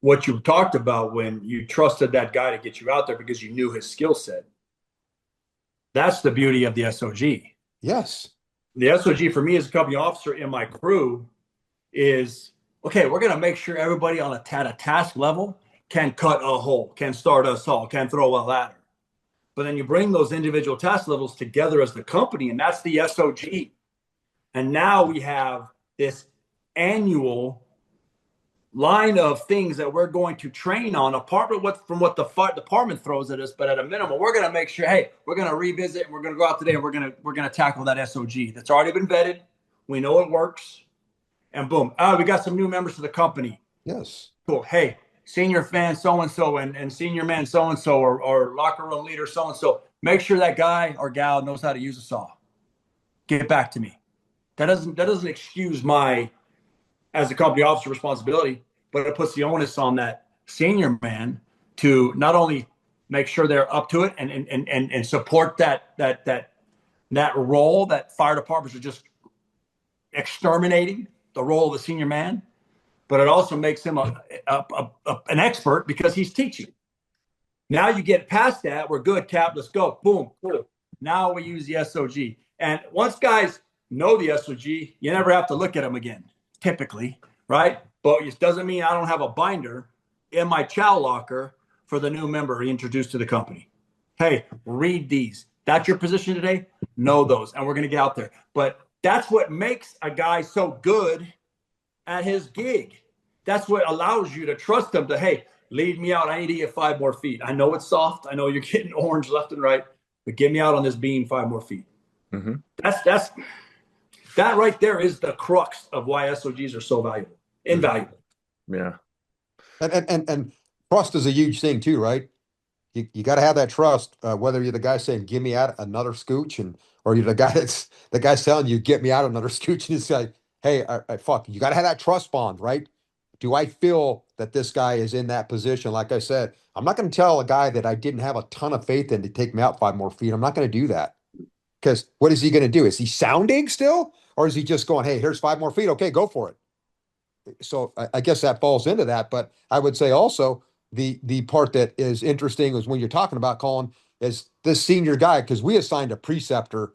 what you talked about when you trusted that guy to get you out there because you knew his skill set. That's the beauty of the SOG. Yes. The SOG for me as a company officer in my crew is okay, we're going to make sure everybody on a task level can cut a hole, can start a saw, can throw a ladder. But then you bring those individual task levels together as the company, and that's the SOG. And now we have this annual line of things that we're going to train on, apart from what the fire department throws at us. But at a minimum, we're going to make sure, hey, we're going to revisit and we're going to go out today and we're going to tackle that SOG that's already been vetted. We know it works, and boom, we got some new members to the company. Yes. Cool. Hey, senior fan so and so and senior man so and so or locker room leader so and so. Make sure that guy or gal knows how to use a saw. Get back to me. That doesn't excuse my as a company officer responsibility, but it puts the onus on that senior man to not only make sure they're up to it and support that role that fire departments are just exterminating the role of the senior man, but it also makes him an expert because he's teaching. Now you get past that, we're good, Cap. Let's go. Boom. Cool. Now we use the SOG, and once guys know the SOG, you never have to look at them again. Typically, right? But it doesn't mean I don't have a binder in my chow locker for the new member introduced to the company. Hey, read these. That's your position today. Know those, and we're going to get out there. But that's what makes a guy so good at his gig. That's what allows you to trust him to, hey, lead me out. I need to get 5 more feet. I know it's soft. I know you're getting orange left and right, but get me out on this beam 5 more feet. Mhm. That right there is the crux of why SOGs are so valuable, invaluable. Yeah. And trust is a huge thing too, right? You got to have that trust, whether you're the guy saying, give me out another scooch, or you're the guy telling you, get me out another scooch. And it's like, hey, fuck, you got to have that trust bond, right? Do I feel that this guy is in that position? Like I said, I'm not going to tell a guy that I didn't have a ton of faith in to take me out 5 more feet. I'm not going to do that. Because what is he going to do? Is he sounding still? Or is he just going, hey, here's 5 more feet. Okay, go for it. So I guess that falls into that. But I would say also the part that is interesting is when you're talking about Colin is this senior guy, because we assigned a preceptor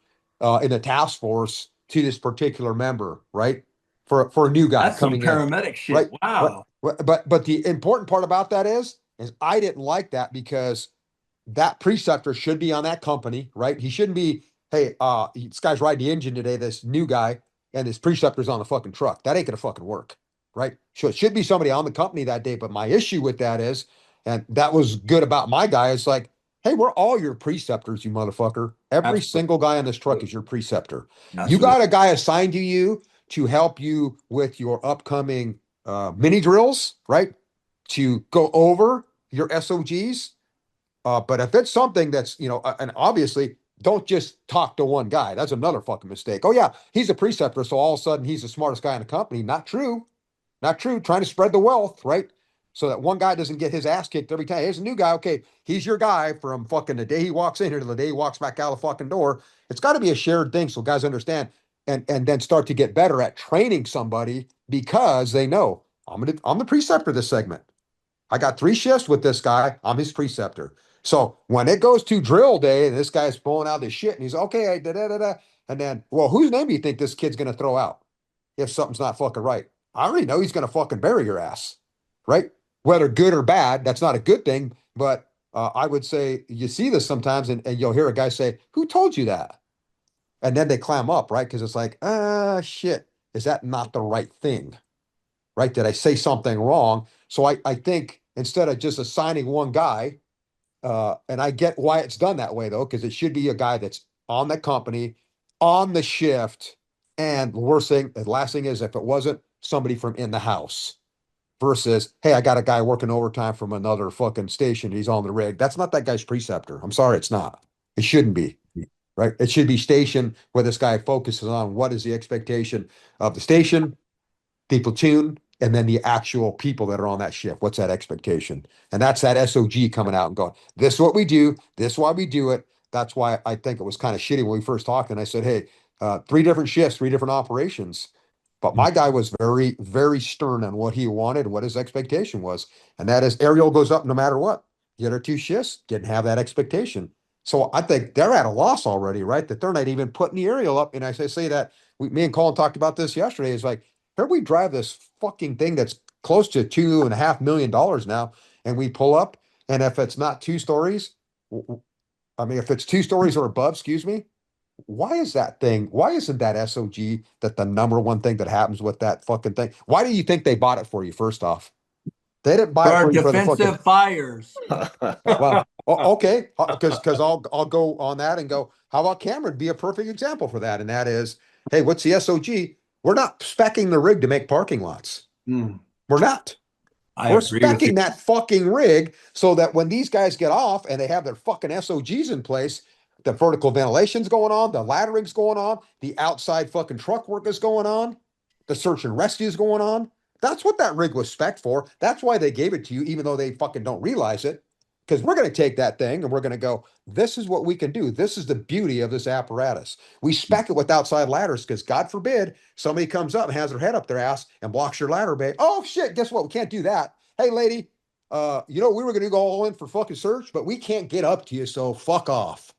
in the task force to this particular member, right? for a new guy That's some coming in, paramedic shit. right? Wow. But the important part about that is I didn't like that because that preceptor should be on that company, right? He shouldn't be, hey, this guy's riding the engine today, this new guy, and this preceptor's on the fucking truck. That ain't gonna fucking work, right? So it should be somebody on the company that day. But my issue with that is, and that was good about my guy, is like, hey, we're all your preceptors, you motherfucker. Every Absolutely. single guy on this truck is your preceptor. You Absolutely. got a guy assigned to you to help you with your upcoming mini drills, right? To go over your SOGs. But if it's something that's, and obviously don't just talk to one guy. That's another fucking mistake. Oh, yeah, he's a preceptor. So all of a sudden he's the smartest guy in the company. Not true. Not true. Trying to spread the wealth, right? So that one guy doesn't get his ass kicked every time. Here's a new guy. Okay, he's your guy from fucking the day he walks in here to the day he walks back out the fucking door. It's got to be a shared thing so guys understand and then start to get better at training somebody because they know I'm the preceptor this segment. I got 3 shifts with this guy. I'm his preceptor. So when it goes to drill day, and this guy's pulling out this shit, and he's okay, da da da da, and then, well, whose name do you think this kid's gonna throw out if something's not fucking right? I already know he's gonna fucking bury your ass, right? Whether good or bad, that's not a good thing. But I would say you see this sometimes, and you'll hear a guy say, "Who told you that?" And then they clam up, right? Because it's like, shit, is that not the right thing? Right? Did I say something wrong? So I think instead of just assigning one guy, and I get why it's done that way though, because it should be a guy that's on the company, on the shift, and the worst thing, the last thing is if it wasn't somebody from in the house versus, hey, I got a guy working overtime from another fucking station. He's on the rig. That's not that guy's preceptor. I'm sorry, it's not. It shouldn't be. Right. It should be station where this guy focuses on what is the expectation of the station, the platoon, and then the actual people that are on that shift. What's that expectation? And that's that SOG coming out and going, this is what we do. This is why we do it. That's why I think it was kind of shitty when we first talked. And I said, hey, 3 different shifts, 3 different operations. But my guy was very, very stern on what he wanted and what his expectation was. And that is aerial goes up no matter what. The other 2 shifts didn't have that expectation. So I think they're at a loss already, right? That they're not even putting the aerial up. And I say that me and Colin talked about this yesterday. Is like, here we drive this fucking thing that's close to $2.5 million now, and we pull up, and if it's not 2 stories, I mean, if it's 2 stories or above, excuse me, why is that thing? Why isn't that SOG that the number one thing that happens with that fucking thing? Why do you think they bought it for you? First off, they didn't buy For it our for you for the fucking. defensive fires. Well, okay, because I'll go on that and go. How about Cameron? Be a perfect example for that, and that is, hey, what's the SOG? We're not specking the rig to make parking lots. Mm, We're not. I We're agree with you. specking that fucking rig so that when these guys get off and they have their fucking SOGs in place, the vertical ventilation's going on, the laddering's going on, the outside fucking truck work is going on, the search and rescue is going on. That's what that rig was spec for. That's why they gave it to you, even though they fucking don't realize it. Because we're going to take that thing and we're going to go, this is what we can do. This is the beauty of this apparatus. We spec it with outside ladders because God forbid somebody comes up and has their head up their ass and blocks your ladder bay. Oh shit, guess what? We can't do that. Hey lady, we were going to go all in for fucking search, but we can't get up to you, so fuck off.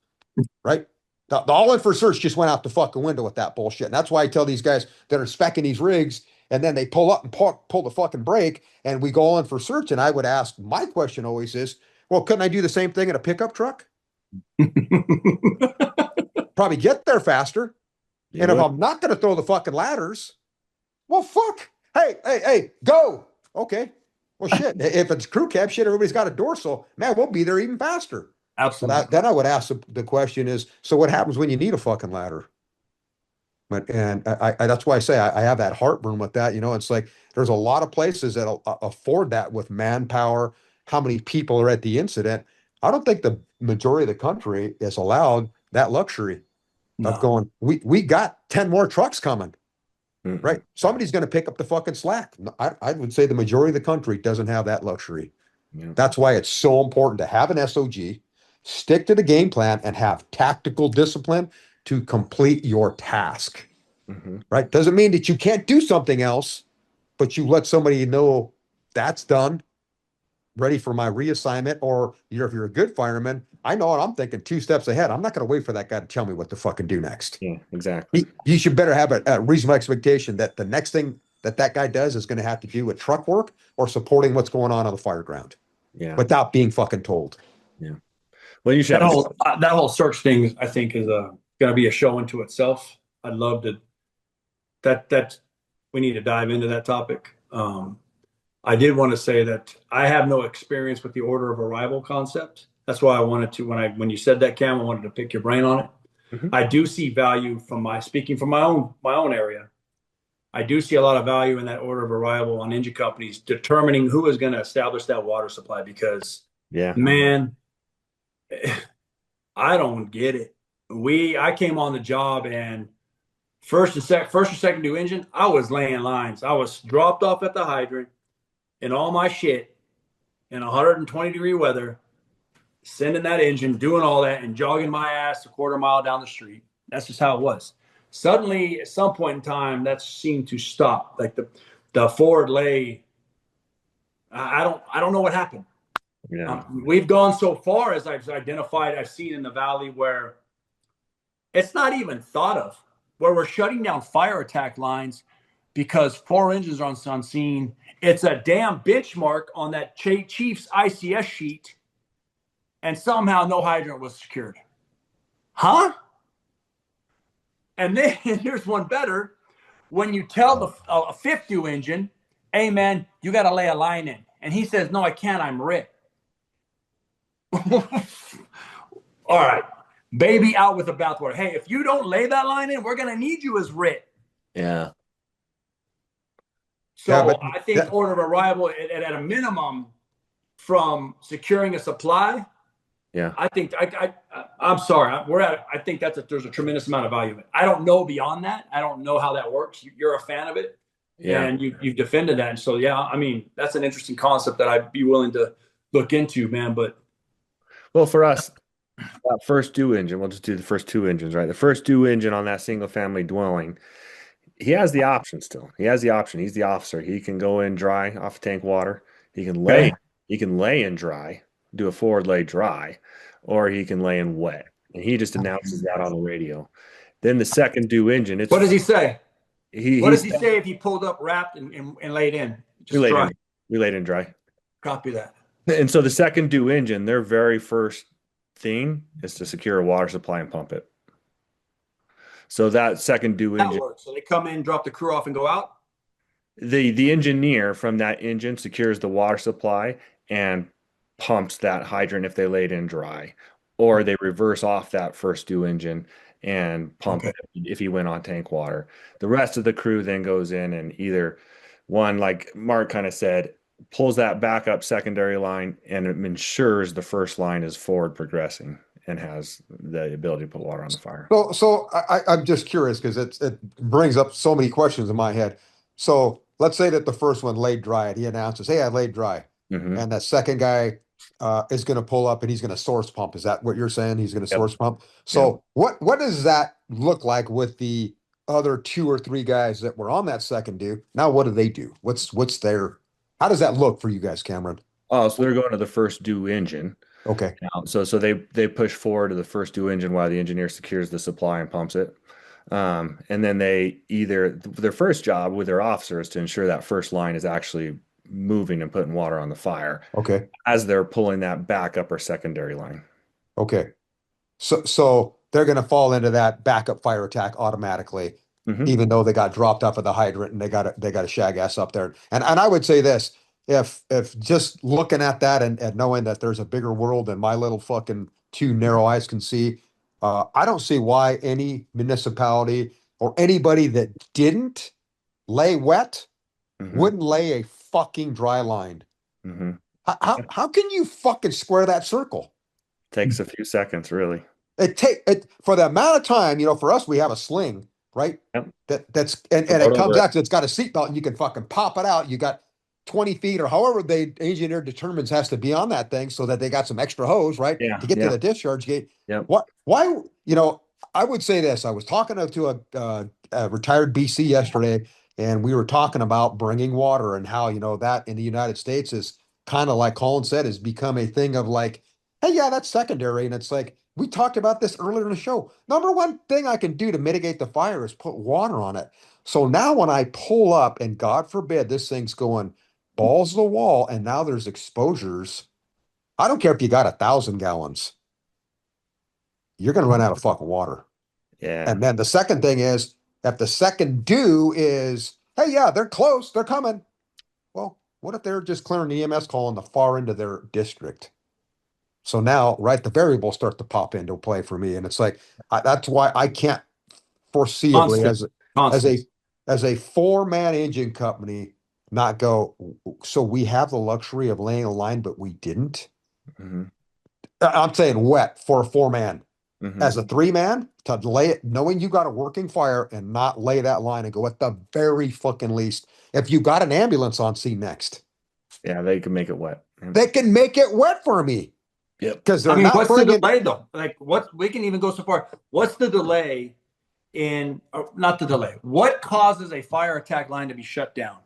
Right? The all in for search just went out the fucking window with that bullshit. And that's why I tell these guys that are specking these rigs and then they pull up and pull the fucking brake and we go all in for search. And I would ask, my question always is, well, couldn't I do the same thing in a pickup truck? Probably get there faster. And if I'm not going to throw the fucking ladders, well, fuck. Hey, go. Okay. Well, shit. If it's crew cab, shit, everybody's got a door. So, man, we'll be there even faster. Absolutely. Then I would ask the question is, so what happens when you need a fucking ladder? And I that's why I say I have that heartburn with that. It's like there's a lot of places that afford that with manpower, how many people are at the incident. I don't think the majority of the country is allowed that luxury of No. going, we got 10 more trucks coming, Mm-mm. right? Somebody's going to pick up the fucking slack. I would say the majority of the country doesn't have that luxury. Yeah. That's why it's so important to have an SOG, stick to the game plan, and have tactical discipline to complete your task. Mm-hmm. Right? Doesn't mean that you can't do something else, but you let somebody know that's done. ready for my reassignment, or if you're a good fireman, I know what I'm thinking 2 steps ahead. I'm not going to wait for that guy to tell me what to fucking do next. Yeah, exactly. You should better have a reasonable expectation that the next thing that guy does is going to have to do with truck work or supporting what's going on the fire ground Yeah, without being fucking told. yeah. Well, you should That have. whole search thing, I think, is going to be a show unto itself. I'd love to. That we need to dive into that topic. I did want to say that I have no experience with the order of arrival concept. That's why I wanted to, when you said that, Cam, I wanted to pick your brain on it. Mhm. I do see value speaking from my own area. I do see a lot of value in that order of arrival on engine companies determining who is going to establish that water supply because, Yeah, man, I don't get it. I came on the job and first or second due engine, I was laying lines. I was dropped off at the hydrant in all my shit in 120-degree weather, sending that engine, doing all that, and jogging my ass a quarter mile down the street. That's just how it was. Suddenly, at some point in time, that seemed to stop. Like the forward lay, I don't know what happened. yeah, We've gone so far as I've identified, I've seen in the valley where it's not even thought of, where we're shutting down fire attack lines because 4 engines are on scene. It's a damn benchmark on that Chief's ICS sheet, and somehow no hydrant was secured. Huh? And then here's one better. When you tell a fifth due engine, hey, man, you got to lay a line in. And he says, no, I can't. I'm RIT. All right. Baby out with the bathwater. Hey, if you don't lay that line in, we're going to need you as RIT. yeah, So but I think order of arrival at a minimum from securing a supply. yeah. I think I'm sorry. I think there's a tremendous amount of value in it. I don't know beyond that. I don't know how that works. You're a fan of it, Yeah. and you've defended that. And so yeah, I mean that's an interesting concept that I'd be willing to look into, man. But Well, for us, that first due engine, we'll just do the first 2 engines, right? The first due engine on that single family dwelling, he has the option still. He has the option. He's the officer. He can go in dry off tank water. He can lay. okay, He can lay in dry, do a forward lay dry, or he can lay in wet. And he just announces that on the radio. Then the second due engine, what does he say? What does he's he say if he pulled up, wrapped, and laid in? we Just laid dry. in we laid in dry. Copy that. And so the second due engine, their very first thing is to secure a water supply and pump it. So that second due That engine, works. So they come in, drop the crew off, and go out. the engineer from that engine secures the water supply and pumps that hydrant if they laid in dry, or they reverse off that first due engine and pump Okay. it if he went on tank water. The rest of the crew then goes in and either one, like Mark kind of said, pulls that backup secondary line and it ensures the first line is forward progressing and has the ability to put water on the fire. So I'm just curious because it brings up so many questions in my head. So let's say that the first one laid dry and he announces, "Hey, I laid dry," Hmm. and that second guy is going to pull up and he's going to source pump. Is that what you're saying? He's going to Yep. source pump. Yep. So what does that look like with the other 2 or 3 guys that were on that second due? Now, what do they do? What's their? How does that look for you guys, Cameron? Oh, so they're going to the first due engine. Okay. Now, so they push forward to the first due engine while the engineer secures the supply and pumps it. And then their first job with their officer is to ensure that first line is actually moving and putting water on the fire Okay. as they're pulling that backup or secondary line. Okay. So they're going to fall into that backup fire attack automatically, Mhm. even though they got dropped off of the hydrant and they got a shag ass up there. And I would say this, if just looking at that and knowing that there's a bigger world than my little fucking 2 narrow eyes can see, I don't see why any municipality or anybody that didn't lay wet Mhm. wouldn't lay a fucking dry line. Mhm. How can you fucking square that circle? Takes a few seconds, really. It for the amount of time, for us, we have a sling, right? Yep. That's and Load it comes over it. out, 'cause it's got a seatbelt and you can fucking pop it out. You got 20 feet or however the engineer determines has to be on that thing so that they got some extra hose, right? Yeah, To get to yeah. the discharge gate. Yep. Why, I would say this. I was talking to a retired BC yesterday, and we were talking about bringing water and how, that in the United States is kind of like Colin said, has become a thing of like, hey, yeah, that's secondary. And it's like, we talked about this earlier in the show. Number one thing I can do to mitigate the fire is put water on it. So now when I pull up, and God forbid this thing's going balls to the wall, and now there's exposures, I don't care if you got 1,000 gallons, you're going to run out of fucking water. Yeah. And then the second thing is, if the second due is, hey, yeah, they're close, they're coming. Well, what if they're just clearing the EMS call on the far end of their district? So now, right, the variables start to pop into play for me, and it's like that's why I can't foreseeably Constant, as constant. a as a four-man engine company not go. So we have the luxury of laying a line, but we didn't. Hmm. I'm saying wet for a four-man. Hmm. As a three-man, to lay it, knowing you got a working fire and not lay that line and go at the very fucking least. If you got an ambulance on scene next, Yeah, they can make it wet. they can make it wet for me Yep. because I they're mean, not what's the bringing. delay though? Like, what we can even go so far. What's the delay in, not the delay? What causes a fire attack line to be shut down?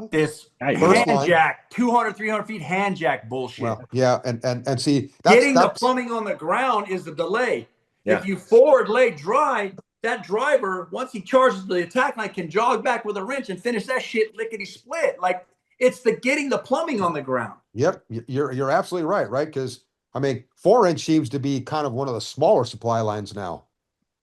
This First hand line. jack, 200, 300 feet hand jack bullshit. Well, yeah, and see Getting the that's plumbing on the ground is the delay. Yeah. If you forward lay dry, that driver, once he charges the attack line, can jog back with a wrench and finish that shit lickety split. Like, it's the getting the plumbing on the ground. yep, you're absolutely right, because I mean 4 inch seems to be kind of one of the smaller supply lines now,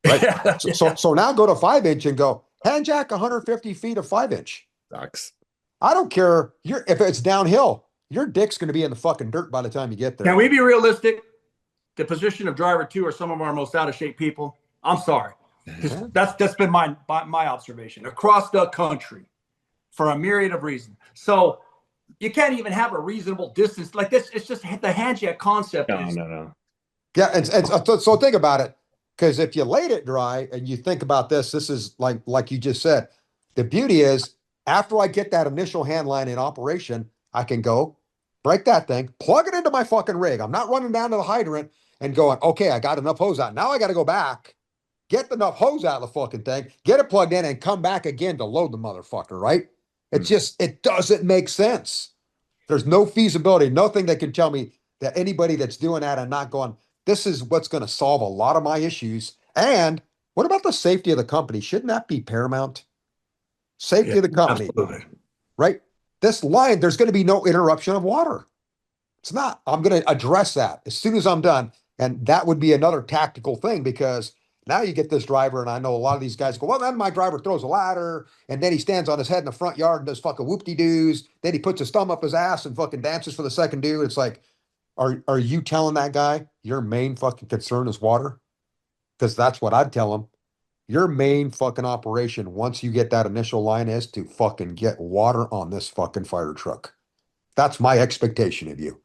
right? Yeah. So now go to 5 inch and go hand jack 150 feet of 5 inch. Sucks. I don't care. If it's downhill, your dick's going to be in the fucking dirt by the time you get there. Can we be realistic? The position of driver two are some of our most out of shape people. I'm sorry. That's been my observation across the country for a myriad of reasons. So you can't even have a reasonable distance like this. It's just the hand jack concept. No, no, no. Yeah, and so think about it, because if you laid it dry and you think about this, this is like you just said. The beauty is after I get that initial hand line in operation, I can go break that thing, plug it into my fucking rig. I'm not running down to the hydrant and going, okay, I got enough hose out. Now I got to go back, get enough hose out of the fucking thing, get it plugged in, and come back again to load the motherfucker, right? It doesn't make sense. There's no feasibility, nothing that can tell me that anybody that's doing that and not going, this is what's going to solve a lot of my issues. And what about the safety of the company? Shouldn't that be paramount? Safety of the company, Absolutely. right? This line, there's going to be no interruption of water. It's not. I'm going to address that as soon as I'm done. And that would be another tactical thing, because now you get this driver, and I know a lot of these guys go, well, then my driver throws a ladder, and then he stands on his head in the front yard and does fucking whoop-de-doos. Then he puts his thumb up his ass and fucking dances for the second dude. It's like, are you telling that guy your main fucking concern is water? Because that's what I'd tell him. Your main fucking operation, once you get that initial line, is to fucking get water on this fucking fire truck. That's my expectation of you.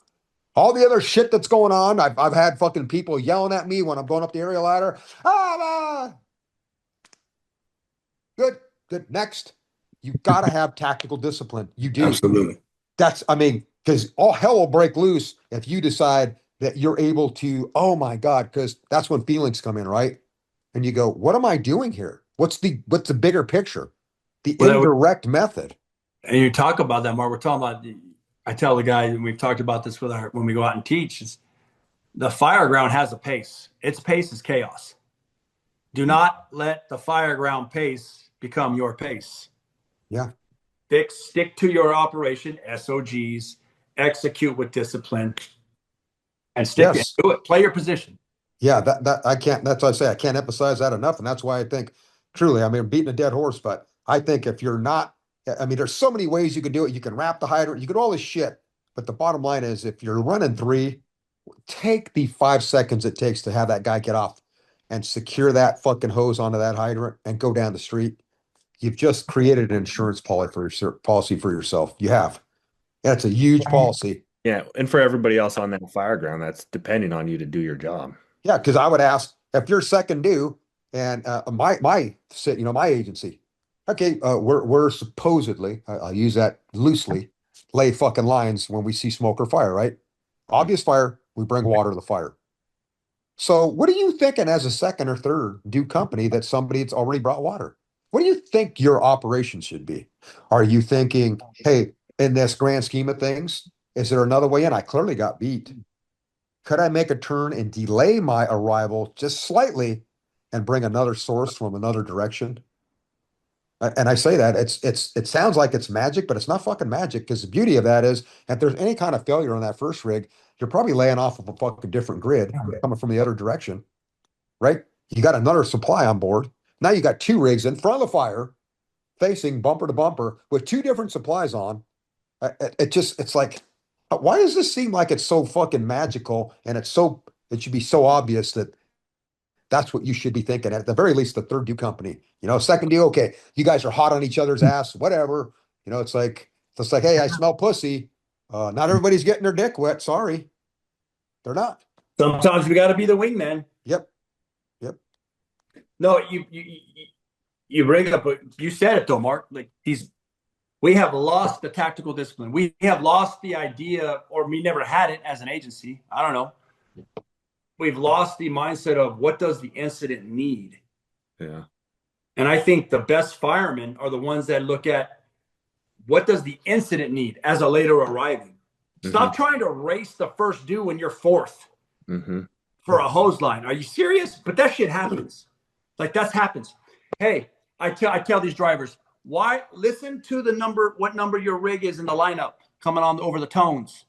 All the other shit that's going on, I've had fucking people yelling at me when I'm going up the area ladder. Ah, good, good. Next, you got to have tactical discipline. You do. Absolutely. I mean, because all hell will break loose if you decide that you're able to, oh my God, because that's when feelings come in, right? And you go, what am I doing here? What's the bigger picture? The indirect method. And you talk about that more. We're talking about, I tell the guy, and we've talked about this when we go out and teach, is the fire ground has a pace. Its pace is chaos. Do not let the fire ground pace become your pace. Yeah. Stick to your operation, SOGs, execute with discipline, and stick to it. Play your position. Yeah, that I can't. That's what I say. I can't emphasize that enough, and that's why I think, truly, I mean, I'm beating a dead horse, but I think if you're not, I mean, there's so many ways you can do it. You can wrap the hydrant, you can do all this shit, but the bottom line is, if you're running 3, take the 5 seconds it takes to have that guy get off and secure that fucking hose onto that hydrant and go down the street. You've just created an insurance policy for yourself. You have. And it's a huge policy. Yeah, and for everybody else on that fire ground, that's depending on you to do your job. Yeah, because I would ask, if you're second due, and my agency, okay, we're supposedly, I'll use that loosely, lay fucking lines when we see smoke or fire, right? Obvious fire, we bring water to the fire. So what are you thinking as a second or third due company that somebody that's already brought water? What do you think your operation should be? Are you thinking, hey, in this grand scheme of things? Is there another way in? I clearly got beat. Could I make a turn and delay my arrival just slightly and bring another source from another direction? And I say that it sounds like it's magic, but it's not fucking magic because the beauty of that is if there's any kind of failure on that first rig, you're probably laying off of a fucking different grid coming from the other direction, right? You got another supply on board. Now you got two rigs in front of the fire facing bumper to bumper with two different supplies on. It's like, why does this seem like it's so fucking magical and it should be so obvious that that's what you should be thinking. At the very least, the third due company, second due, okay, you guys are hot on each other's ass, whatever. It's like, hey, I smell pussy. Not everybody's getting their dick wet. Sorry, they're not. Sometimes we got to be the wingman. Yep, yep. No, you bring up, you said it though, Mark. Like we have lost the tactical discipline. We have lost the idea, or we never had it as an agency. I don't know. We've lost the mindset of what does the incident need? Yeah. And I think the best firemen are the ones that look at what does the incident need as a later arriving. Stop trying to race the first due when you're fourth for a hose line. Are you serious? But that shit happens. Like that happens. Hey, I tell these drivers, why listen to the number, what number your rig is in the lineup coming on over the tones.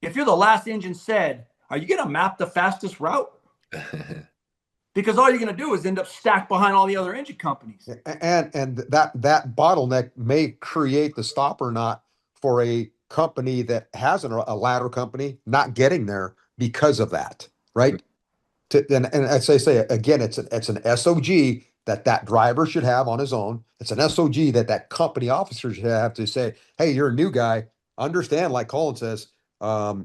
If you're the last engine said, are you going to map the fastest route? Because all you're going to do is end up stacked behind all the other engine companies. And that bottleneck may create the stopper knot for a company that has a ladder company not getting there because of that, right? And as I say again, it's an SOG that driver should have on his own. It's an SOG that company officer should have to say, hey, you're a new guy. Understand, like Colin says,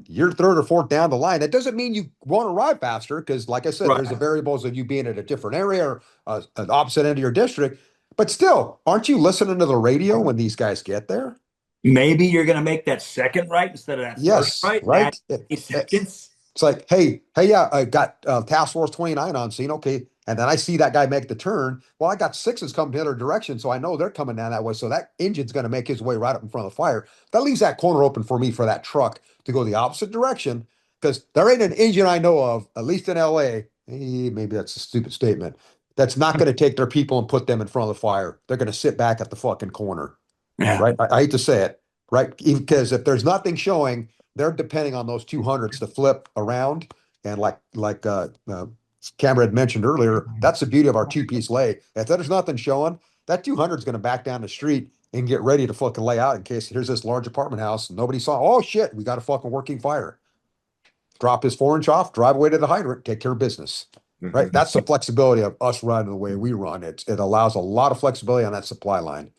you're third or fourth down the line. That doesn't mean you won't arrive faster because, like I said, there's the variables of you being at a different area or an opposite end of your district. But still, aren't you listening to the radio when these guys get there? Maybe you're going to make that second right instead of that first right. Right. Seconds. It's like, hey, yeah, I got Task Force 29 on scene. Okay. And then I see that guy make the turn. Well, I got sixes coming the other direction, so I know they're coming down that way. So that engine's going to make his way right up in front of the fire. That leaves that corner open for me for that truck to go the opposite direction because there ain't an engine I know of, at least in LA. Maybe that's a stupid statement. That's not going to take their people and put them in front of the fire. They're going to sit back at the fucking corner. Yeah. Right. I hate to say it. Right. Because if there's nothing showing, they're depending on those 200s to flip around. And like Cameron had mentioned earlier, that's the beauty of our two-piece lay. If there's nothing showing, that 200 is going to back down the street and get ready to fucking lay out in case here's this large apartment house. Nobody saw. Oh shit, we got a fucking working fire. Drop his 4-inch off, drive away to the hydrant, take care of business. Right. That's the flexibility of us running the way we run. It allows a lot of flexibility on that supply line.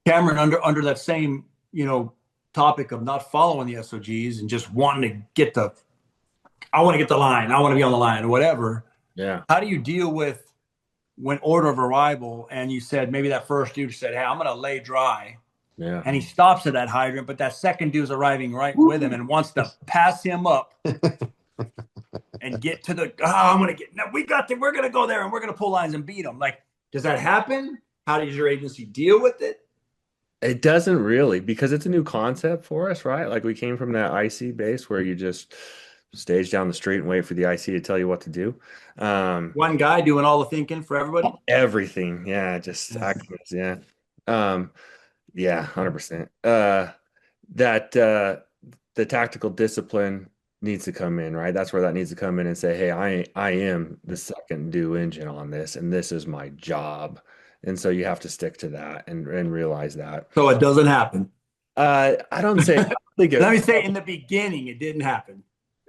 Cameron, under that same topic of not following the SOGs and just wanting to I want to get the line, I want to be on the line or whatever. Yeah. How do you deal with when order of arrival and you said maybe that first dude said, hey, I'm going to lay dry. Yeah. And he stops at that hydrant, but that second dude's arriving right with him and wants to pass him up and get to I'm going to get, no, we're going to go there and we're going to pull lines and beat them. Like, does that happen? How does your agency deal with it? It doesn't really because it's a new concept for us, right? Like we came from that IC base where you just stage down the street and wait for the IC to tell you what to do. One guy doing all the thinking for everybody. Everything, yeah, just actions, yeah, yeah, 100%. That the tactical discipline needs to come in, right? That's where that needs to come in and say, hey, I am the second due engine on this, and this is my job. And so you have to stick to that and realize that. So it doesn't happen. I don't think Let me say in the beginning, it didn't happen.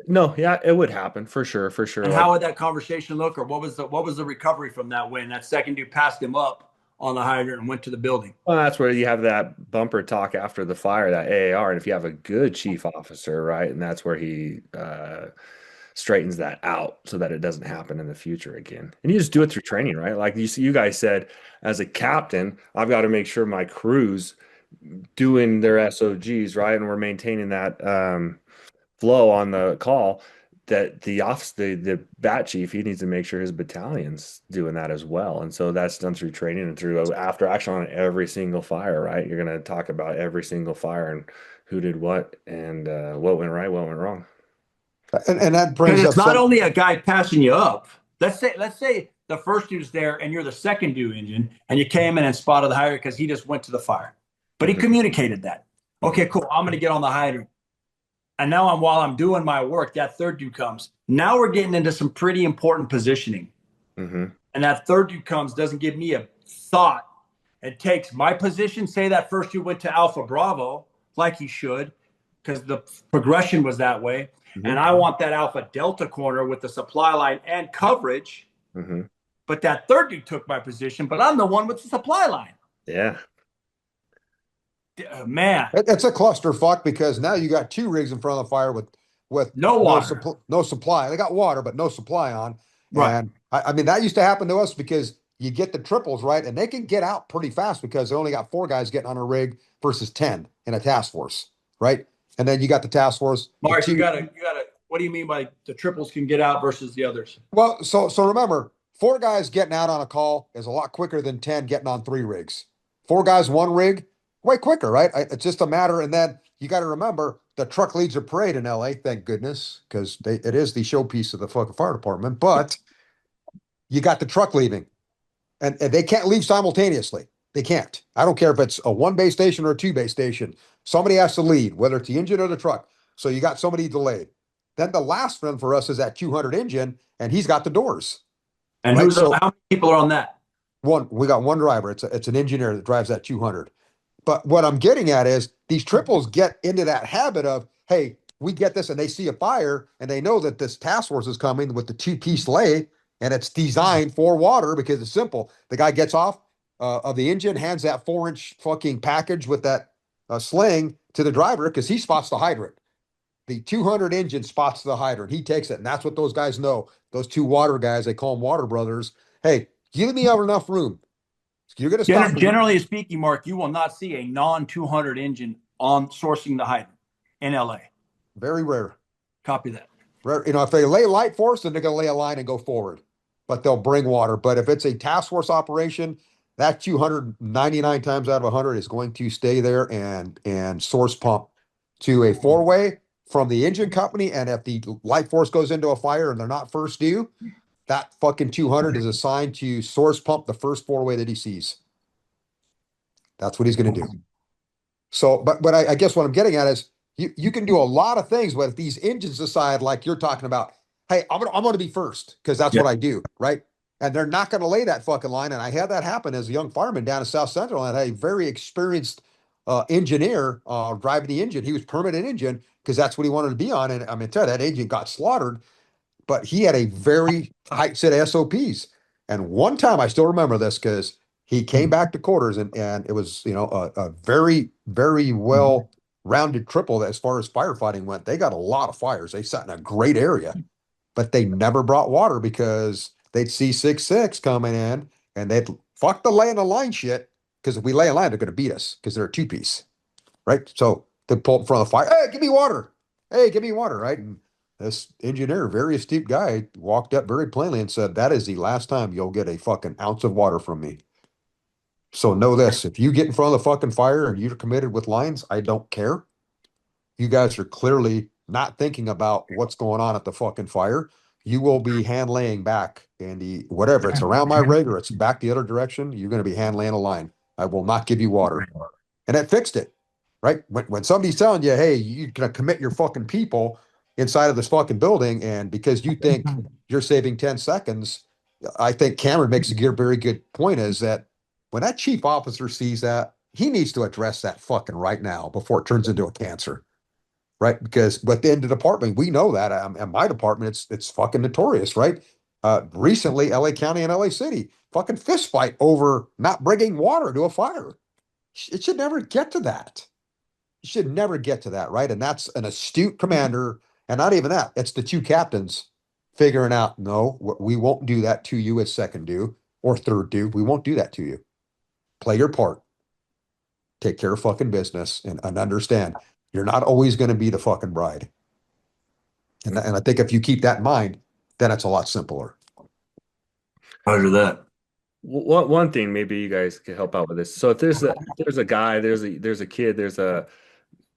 No, yeah, it would happen for sure. And how would that conversation look, or what was the recovery from that when that second dude passed him up on the hydrant and went to the building? Well, that's where you have that bumper talk after the fire, that AAR, and if you have a good chief officer, right, and that's where he straightens that out so that it doesn't happen in the future again. And you just do it through training, right? Like you guys said, as a captain, I've got to make sure my crew's doing their SOGs, right, and we're maintaining that flow on the call. that the bat chief, he needs to make sure his battalion's doing that as well. And so that's done through training and through after action on every single fire, right? You're going to talk about every single fire and who did what and what went right, what went wrong. And that Because brings it's up not some. only a guy passing you up. Let's say the first dude's there and you're the second due engine and you came in and spotted the hydrant because he just went to the fire. But he Hmm. communicated that. Hmm. Okay, cool. I'm gonna get on the hydrant. And now while I'm doing my work, that third dude comes. Now we're getting into some pretty important positioning. Hmm. And that third dude comes, doesn't give me a thought. It takes my position, say that first dude went to Alpha Bravo, like he should, because the progression was that way. And Hmm. I want that Alpha Delta corner with the supply line and coverage. Hmm. But that third dude took my position, but I'm the one with the supply line. Yeah. Man, It's a clusterfuck because now you got two rigs in front of the fire with no water. no supply. They got water, but no supply on. Right. And I mean that used to happen to us because you get the triples right, and they can get out pretty fast because they only got four guys getting on a rig versus 10 in a task force, right? And then you got the task force, the Mark, you two. gotta, what do you mean by the triples can get out versus the others? Well, so remember, four guys getting out on a call is a lot quicker than 10 getting on three rigs. Four guys, one rig, way quicker, right? It's just a matter. And then you got to remember the truck leads a parade in LA, thank goodness, because it is the showpiece of the fucking fire department. But you got the truck leaving, and they can't leave simultaneously. They can't. I don't care if it's a one base station or a two base station. Somebody has to lead, whether it's the engine or the truck. So you got somebody delayed. Then the last one for us is that 200 engine, and he's got the doors, And right? who's how So many people are on that? we got one driver. It's an engineer that drives that 200. But what I'm getting at is these triples get into that habit of, hey, we get this, and they see a fire, and they know that this task force is coming with the two-piece lay, and it's designed for water because it's simple. The guy gets off of the engine, hands that 4-inch fucking package with that sling to the driver because he spots the hydrant. The 200 engine spots the hydrant. He takes it, and that's what those guys know. Those two water guys, they call them water brothers. Hey, give me enough room. You're going to stop me. Generally speaking, Mark, you will not see a non 200 engine on sourcing the hydrant in LA. Very rare. Copy that. Rare. If they lay light force, then they're going to lay a line and go forward, but they'll bring water. But if it's a task force operation, that 299 times out of 100 is going to stay there and source pump to a four-way from the engine company. And if the light force goes into a fire and they're not first due, that fucking 200 is assigned to source pump the first four-way that he sees. That's what he's going to do. So, but I guess what I'm getting at is you can do a lot of things, but if these engines decide, like you're talking about, hey, I'm gonna be first because that's Yeah. what I do, right? And they're not gonna lay that fucking line. And I had that happen as a young fireman down in South Central, and I had a very experienced engineer driving the engine. He was permanent engine because that's what he wanted to be on. And I mean, tell you, that engine got slaughtered, but he had a very tight set of SOPs. And one time I still remember this because he came back to quarters and it was, a very, very well rounded triple as far as firefighting went. They got a lot of fires. They sat in a great area, but they never brought water because they'd see 6-6 coming in and they'd fuck the lay in the line shit. Because if we lay in line, they're going to beat us because they're a two piece, right? So they pull up in front of the fire. Hey, give me water. Hey, give me water, right? And this engineer, very astute guy, walked up very plainly and said, "That is the last time you'll get a fucking ounce of water from me. So know this, if you get in front of the fucking fire and you're committed with lines, I don't care. You guys are clearly not thinking about what's going on at the fucking fire. You will be hand laying back, Andy, whatever. It's around my rig or it's back the other direction. You're going to be hand laying a line. I will not give you water." And it fixed it, right? When somebody's telling you, hey, you're going to commit your fucking people inside of this fucking building, and because you think you're saving 10 seconds, I think Cameron makes a very good point is that when that chief officer sees that, he needs to address that fucking right now before it turns into a cancer, right? Because within the department, we know that. And my department, it's fucking notorious, right? Recently, LA County and LA City fucking fist fight over not bringing water to a fire. It should never get to that. You should never get to that, right? And that's an astute commander, and not even that. It's the two captains figuring out, no, we won't do that to you as second due or third due. We won't do that to you. Play your part. Take care of fucking business and understand you're not always going to be the fucking bride. And I think if you keep that in mind, then it's a lot simpler. Roger that. One thing maybe you guys could help out with this. So if there's a guy, there's a kid, there's a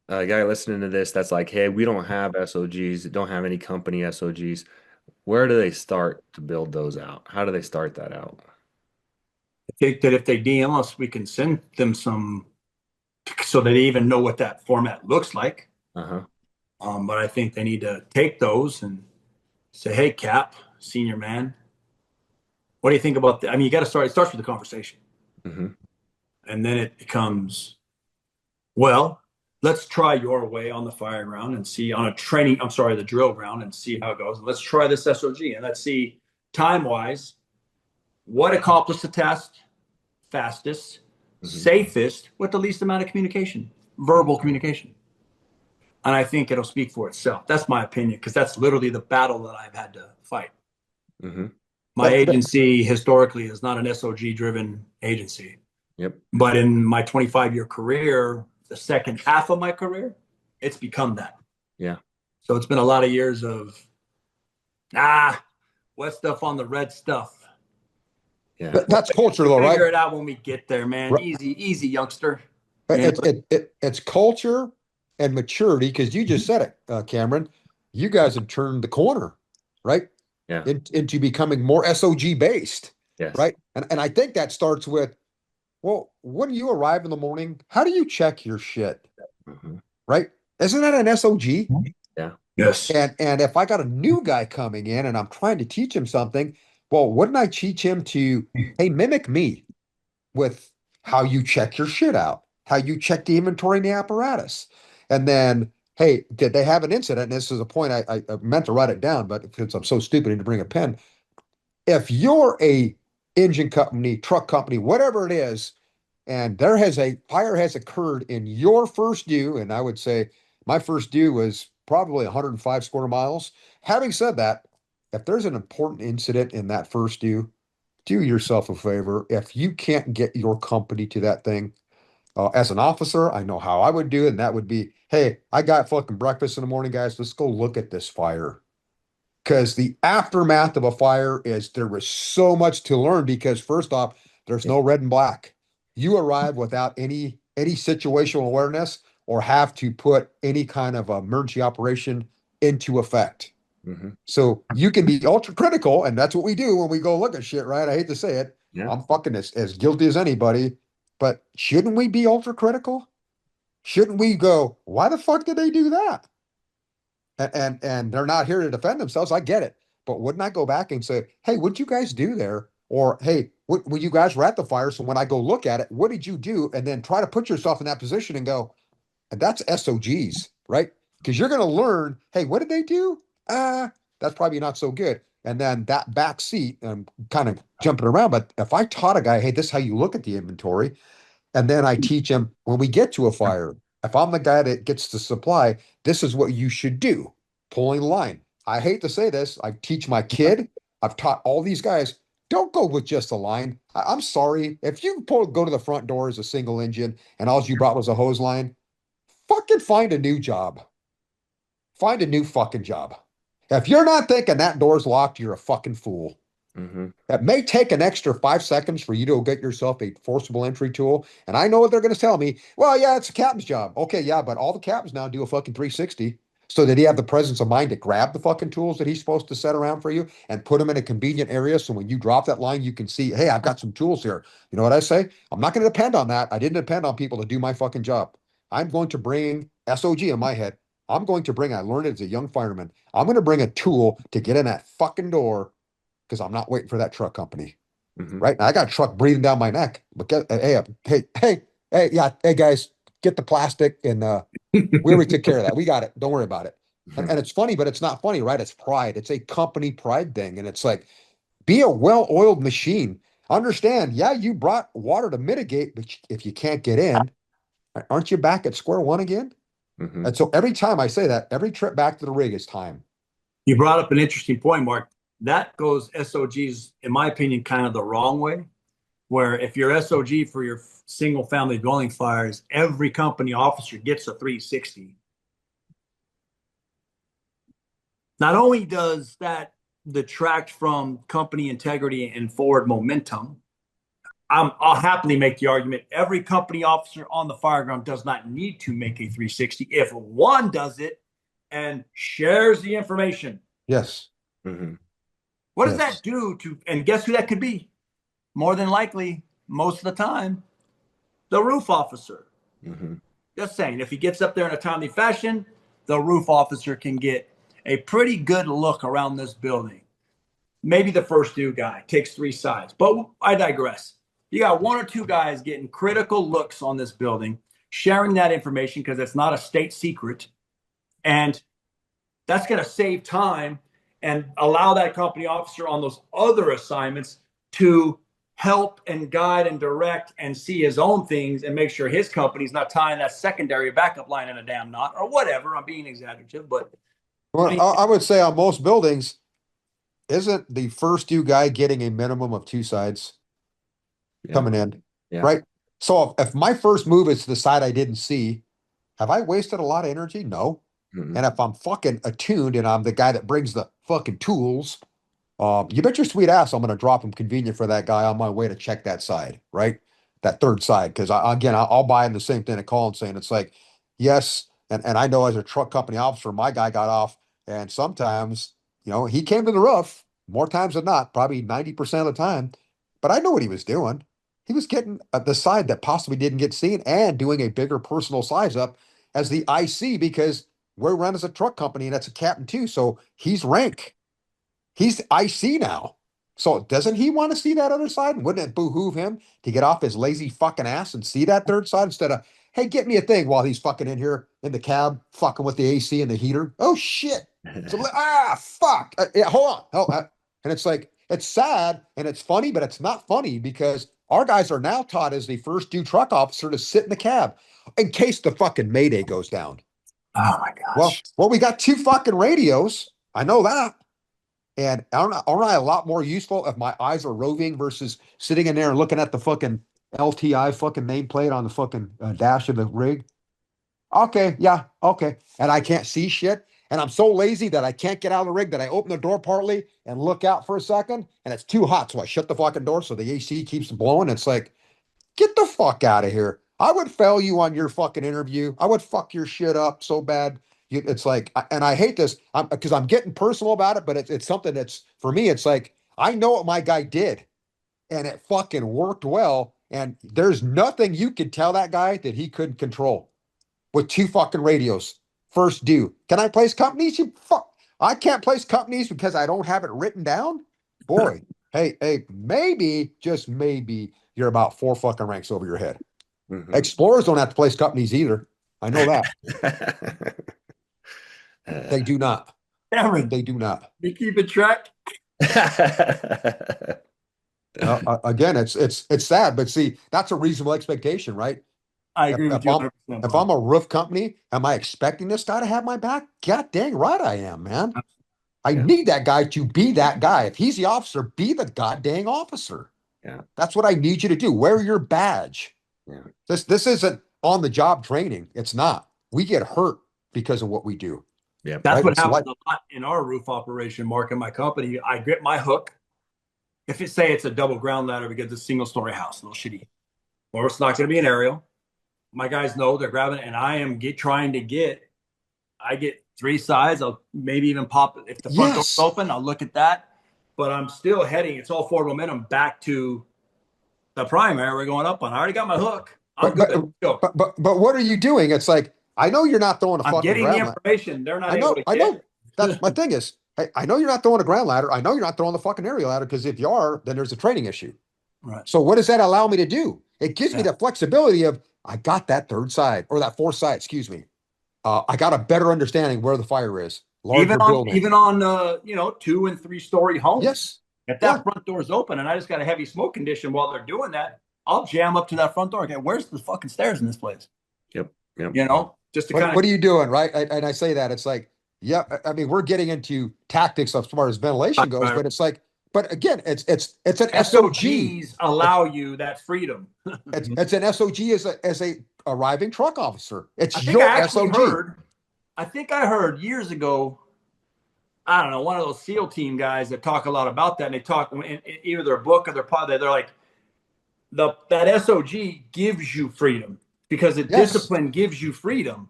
guy listening to this that's like, hey, we don't have SOGs, don't have any company SOGs. Where do they start to build those out? How do they start that out? I think that if they DM us, we can send them some so they even know what that format looks like. Uh-huh. But I think they need to take those and say, hey, Cap, senior man, what do you think about that? I mean, you got to start, it starts with the conversation. Hmm. And then it becomes, well, let's try your way on the fire ground and see on a training, I'm sorry, the drill ground and see how it goes. And let's try this SOG and let's see time wise what accomplished the test fastest, Hmm. safest, with the least amount of communication, verbal communication. And I think it'll speak for itself. That's my opinion, because that's literally the battle that I've had to fight. Hmm. My agency historically is not an SOG driven agency. Yep. But in my 25-year career, the second half of my career, it's become that. Yeah. So it's been a lot of years of, wet stuff on the red stuff. Yeah. That's culture, though, right? Figure it out when we get there, man. Easy, easy, youngster. You know? It's culture and maturity because you just said it, Cameron. You guys have turned the corner, right? Yeah. Into becoming more SOG based, Yes. right? And I think that starts with, well, when you arrive in the morning, how do you check your shit, Hmm. right? Isn't that an SOG? Yeah. Yes. And if I got a new guy coming in and I'm trying to teach him something, well, wouldn't I teach him to, hey, mimic me with how you check your shit out, how you check the inventory and the apparatus. And then, hey, did they have an incident? And this is a point I meant to write it down, but because I'm so stupid, I need to bring a pen. If you're a engine company, truck company, whatever it is, and there has a fire has occurred in your first due, and I would say my first due was probably 105 square miles. Having said that, if there's an important incident in that first due, do yourself a favor. If you can't get your company to that thing, as an officer, I know how I would do it, and that would be, hey, I got fucking breakfast in the morning, guys. Let's go look at this fire. Because the aftermath of a fire is there was so much to learn because first off, there's Yeah. no red and black. You arrive without any situational awareness or have to put any kind of emergency operation into effect. Hmm. So you can be ultra critical, and that's what we do when we go look at shit, right? I hate to say it. Yeah. I'm fucking as guilty as anybody, but shouldn't we be ultra critical? Shouldn't we go, why the fuck did they do that? And they're not here to defend themselves. I get it. But wouldn't I go back and say, hey, what'd you guys do there? Or hey, when you guys were at the fire, so when I go look at it, what did you do? And then try to put yourself in that position and go, and that's SOGs, right? Because you're going to learn, hey, what did they do? That's probably not so good. And then that back seat, I'm kind of jumping around, but if I taught a guy, hey, this is how you look at the inventory, and then I teach him when we get to a fire, if I'm the guy that gets the supply, this is what you should do. Pulling the line. I hate to say this. I teach my kid. I've taught all these guys. Don't go with just a line. I'm sorry. If you go to the front door as a single engine and all you brought was a hose line, fucking find a new job. Find a new fucking job. If you're not thinking that door's locked, you're a fucking fool. Hmm. It may take an extra 5 seconds for you to get yourself a forcible entry tool. And I know what they're going to tell me. Well, yeah, it's a captain's job. Okay, yeah, but all the captains now do a fucking 360. So did he have the presence of mind to grab the fucking tools that he's supposed to set around for you and put them in a convenient area so when you drop that line, you can see, hey, I've got some tools here. You know what I say? I'm not going to depend on that. I didn't depend on people to do my fucking job. I'm going to bring SOG in my head. I'm going to bring, I learned it as a young fireman. I'm going to bring a tool to get in that fucking door because I'm not waiting for that truck company. Hmm. Right? And I got a truck breathing down my neck. But hey, yeah, hey guys, get the plastic and we already took care of that. We got it. Don't worry about it. And it's funny, but it's not funny, right? It's pride. It's a company pride thing. And it's like, be a well-oiled machine. Understand, yeah, you brought water to mitigate, but if you can't get in, aren't you back at square one again? Hmm. And so every time I say that, every trip back to the rig is time. You brought up an interesting point, Mark. That goes SOGs, in my opinion, kind of the wrong way. Where if you're SOG for your single family dwelling fires, every company officer gets a 360. Not only does that detract from company integrity and forward momentum, I'll happily make the argument every company officer on the fireground does not need to make a 360 if one does it and shares the information. Yes. Mm-hmm. What does Yes. that do to, and guess who that could be? More than likely, most of the time, the roof officer. Mm-hmm. Just saying, if he gets up there in a timely fashion, the roof officer can get a pretty good look around this building. Maybe the first due guy takes 3 sides, but I digress. You got 1 or 2 guys getting critical looks on this building, sharing that information because it's not a state secret. And that's going to save time and allow that company officer on those other assignments to help and guide and direct and see his own things and make sure his company's not tying that secondary backup line in a damn knot or whatever. I'm being exaggerative, but Well, I would say on most buildings, isn't the first due guy getting a minimum of 2 sides Yeah. coming in, Yeah. right? So if my first move is to the side I didn't see, have I wasted a lot of energy? No. Mm-hmm. And if I'm fucking attuned and I'm the guy that brings the fucking tools, you bet your sweet ass I'm going to drop him convenient for that guy on my way to check that side, right? That third side. Because I'll buy in the same thing that Colin's saying. It's like, yes. And I know as a truck company officer, my guy got off. And sometimes, he came to the roof more times than not, probably 90% of the time. But I know what he was doing. He was getting the side that possibly didn't get seen and doing a bigger personal size up as the IC because we're run as a truck company and that's a captain too. So he's rank. He's IC now. So doesn't he want to see that other side? And wouldn't it behoove him to get off his lazy fucking ass and see that third side instead of, hey, get me a thing while he's fucking in here in the cab, fucking with the AC and the heater? Oh shit. So fuck. Yeah, hold on. And it's like, it's sad and it's funny, but it's not funny because our guys are now taught as the first due truck officer to sit in the cab in case the fucking Mayday goes down. oh my gosh. Well, we got 2 fucking radios. I know that. And aren't I a lot more useful if my eyes are roving versus sitting in there and looking at the fucking LTI fucking nameplate on the fucking dash of the rig? Okay, yeah, okay. And I can't see shit. And I'm so lazy that I can't get out of the rig that I open the door partly and look out for a second. And it's too hot. So I shut the fucking door so the AC keeps blowing. It's like, get the fuck out of here. I would fail you on your fucking interview. I would fuck your shit up so bad. It's like, and I hate this because I'm getting personal about it, but it's something that's for me. It's like I know what my guy did, and it fucking worked well. And there's nothing you could tell that guy that he couldn't control with 2 fucking radios. First due. Can I place companies? You fuck. I can't place companies because I don't have it written down. Boy, hey, maybe just maybe you're about 4 fucking ranks over your head. Mm-hmm. Explorers don't have to place companies either. I know that. They do not. Cameron, They do not. you keep it track? Again, it's sad, but see, that's a reasonable expectation, right? I agree with you 100%. If I'm a roof company, am I expecting this guy to have my back? God dang right I am, man. I need that guy to be that guy. If he's the officer, be the goddamn officer. Yeah. That's what I need you to do. Wear your badge. Yeah. This isn't on the job training. It's not. We get hurt because of what we do. Yeah. That's right? what It's happens like- a lot in our roof operation, Mark, in my company. I grip my hook. If it say it's a double ground ladder because it's a single story house, a little shitty, or it's not going to be an aerial. My guys know they're grabbing it, and I am trying to get. I get 3 sides. I'll maybe even pop if the front door's open. I'll look at that, but I'm still heading. It's all forward momentum back to the primary we're going up on. I already got my hook. I'm good. But what are you doing? It's like I know you're not throwing a I'm fucking getting the ground ladder. information. They're not I know. able to I get. know. That's my thing is. Hey, I know you're not throwing a ground ladder. I know you're not throwing the fucking aerial ladder because if you are, then there's a training issue. Right. So what does that allow me to do? It gives me the flexibility of I got that third side or that fourth side. Excuse me. I got a better understanding where the fire is. Even on 2 and 3 story homes. Yes. If that front door is open and I just got a heavy smoke condition while they're doing that, I'll jam up to that front door. Okay, where's the fucking stairs in this place? Yep. Just to kind of. What are you doing, right? And I say that it's like, yeah. I mean, we're getting into tactics as far as ventilation goes, but it's like, but again, it's an SOG. SOGs allow you that freedom. It's an SOG as a arriving truck officer. It's I think your I actually SOG. heard. I think I heard years ago. I don't know, one of those SEAL team guys that talk a lot about that. And they talk in either their book or their pod. They're like, that SOG gives you freedom because the Yes. discipline gives you freedom.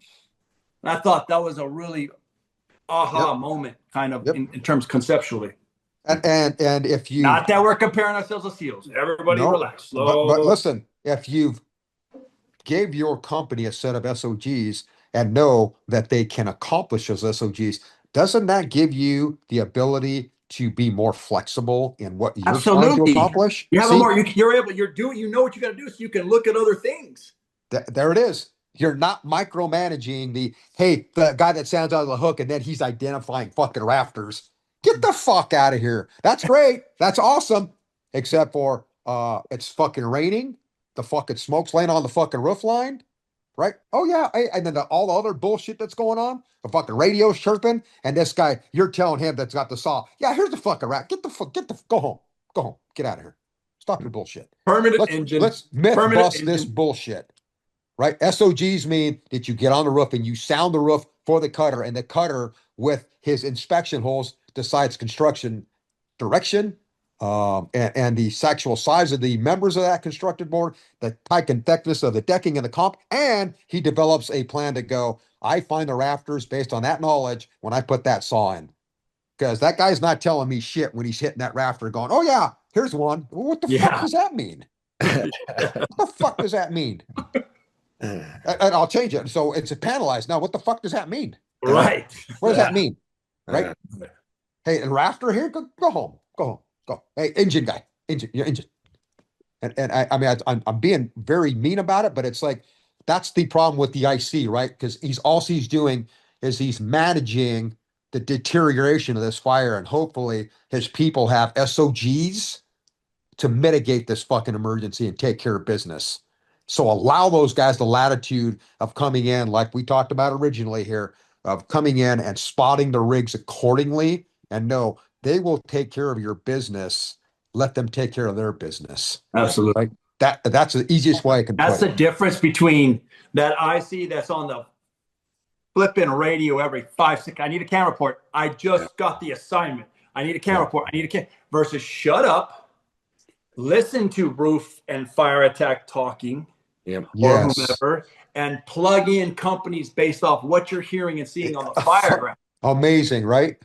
And I thought that was a really aha Yep. moment, kind of Yep. in terms conceptually. And if you've Not that we're comparing ourselves to SEALs. Everybody no, relax, but slow. listen, if you've gave your company a set of SOGs and know that they can accomplish those SOGs, doesn't that give you the ability to be more flexible in what you're trying to Absolutely. accomplish? You have a See, more. You're able. You're doing. You know what you got to do, so you can look at other things. there it is. You're not micromanaging the guy that sounds out of the hook and then he's identifying fucking rafters. Get the fuck out of here. That's great. That's awesome. Except for it's fucking raining. The fucking smoke's laying on the fucking roof line. Right? Oh yeah. And then all the other bullshit that's going on. The fucking radio's chirping, and this guy, you're telling him that's got the saw. Yeah, here's the fucking rat. Go home. Go home. Get out of here. Stop your bullshit. Permanent Let's engine. let's myth Permanent bust this engine. bullshit. Right? SOGs mean that you get on the roof and you sound the roof for the cutter, and the cutter with his inspection holes decides construction direction, and the actual size of the members of that constructed board, the height and thickness of the decking and the comp, and he develops a plan to go, I find the rafters based on that knowledge when I put that saw in. Because that guy's not telling me shit when he's hitting that rafter going, oh yeah, here's one. Well, what the fuck Yeah. does that mean? What the fuck does that mean? And I'll change it. So it's a panelized. Now, what the fuck does that mean? Right. What does that mean? Right? Yeah. Hey, and rafter here, go home. Go home. Go. Hey, engine guy. Your engine. And I mean, I'm being very mean about it, but it's like that's the problem with the IC, right? Because all he's doing is he's managing the deterioration of this fire, and hopefully his people have SOGs to mitigate this fucking emergency and take care of business. So allow those guys the latitude of coming in, like we talked about originally here, of coming in and spotting the rigs accordingly, and no, they will take care of your business. Let them take care of their business. Absolutely. Right? That's the easiest way I can That's put the it. difference between that IC that's on the flipping radio every 5 seconds. I need a camera report. I just got the assignment. I need a camera report. I need a camera versus shut up, listen to roof and fire attack talking, Yep. or Yes. whomever, and plug in companies based off what you're hearing and seeing on the fireground. Amazing, right?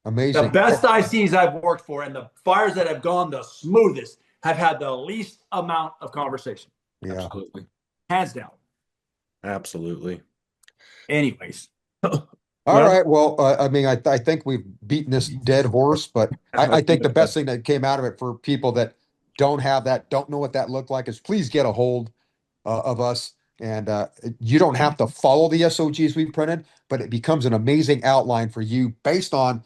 The Amazing. best ICs I've worked for and the fires that have gone the smoothest have had the least amount of conversation. Yeah. Absolutely. Hands down. Absolutely. Anyways. All right. Well, I mean, I think we've beaten this dead horse, but I think the best thing that came out of it for people that don't have that, don't know what that looked like, is please get a hold of us. And you don't have to follow the SOGs we printed, but it becomes an amazing outline for you based on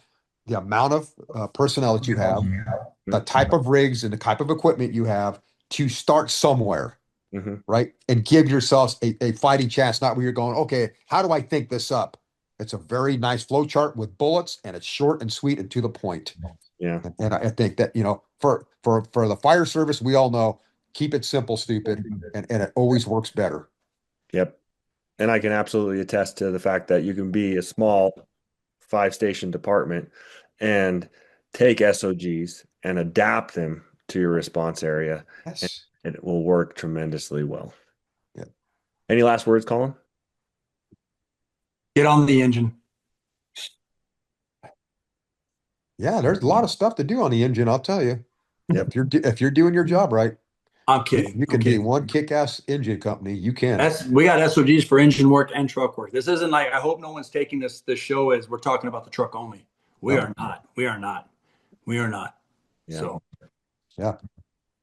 the amount of personnel that you have, the type of rigs and the type of equipment you have to start somewhere. Mhm. Right? And give yourselves a fighting chance, not where you're going, okay, how do I think this up? It's a very nice flow chart with bullets, and it's short and sweet and to the point. Yeah. And I think that, for the fire service, we all know, keep it simple, stupid, and it always works better. Yep. And I can absolutely attest to the fact that you can be a small 5-station department and take SOGs and adapt them to your response area, Yes. and it will work tremendously well. Yeah. Any last words, Colin? Get on the engine. Yeah, there's a lot of stuff to do on the engine, I'll tell you. Yep. If you're doing your job right, I'm kidding. you can be one kick-ass engine company. You can. We got SOGs for engine work and truck work. This isn't like, I hope no one's taking this show as we're talking about the truck only. We are not. We are not. We are not. Yeah. So Yeah.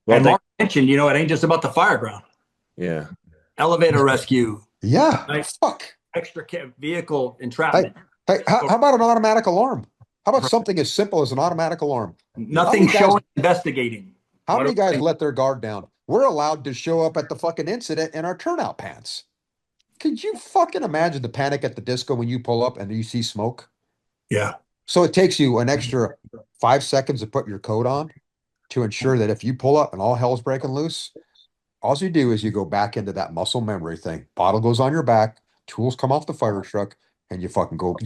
Well, and Mark mentioned, it ain't just about the fireground. yeah. Elevator rescue, Yeah. Nice. Fuck. extra vehicle entrapment. Hey, how about an automatic alarm? How about something as simple as an automatic alarm? Nothing guys- showing investigating. How What many are- guys let their guard down? We're allowed to show up at the fucking incident in our turnout pants. Could you fucking imagine the panic at the disco when you pull up and you see smoke? Yeah. So it takes you an extra 5 seconds to put your coat on to ensure that if you pull up and all hell's breaking loose, all you do is you go back into that muscle memory thing. Bottle goes on your back, tools come off the fire truck, and you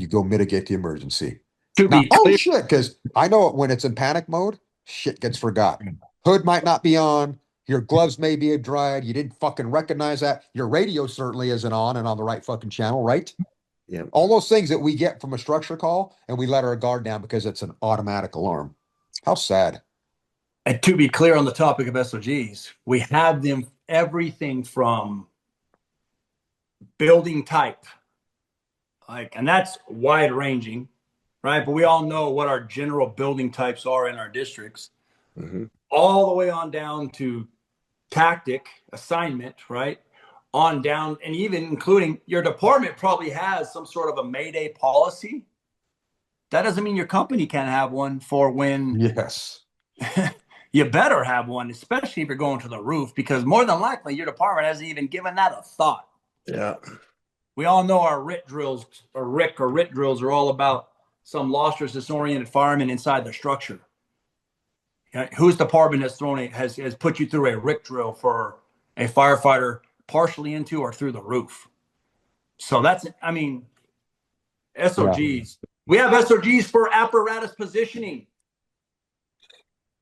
go mitigate the emergency. To Now, be oh clear, shit, because I know when it's in panic mode, shit gets forgotten. Hood might not be on. Your gloves may be dried. You didn't fucking recognize that. Your radio certainly isn't on and on the right fucking channel, right? Yeah. All those things that we get from a structure call, and we let our guard down because it's an automatic alarm. How sad. and to be clear on the topic of SOGs, we have them everything from building type, and that's wide ranging, right? But we all know what our general building types are in our districts, all the way on down to tactic assignment, right? On down, and even including your department probably has some sort of a Mayday policy. That doesn't mean your company can't have one for when Yes. you better have one, especially if you're going to the roof, because more than likely your department hasn't even given that a thought. Yeah. We all know our RIT drills or RIT drills are all about some lost or disoriented fireman inside the structure. Whose department has put you through a RIT drill for a firefighter partially into or through the roof? So that's, I mean, SOGs. We have SOGs for apparatus positioning.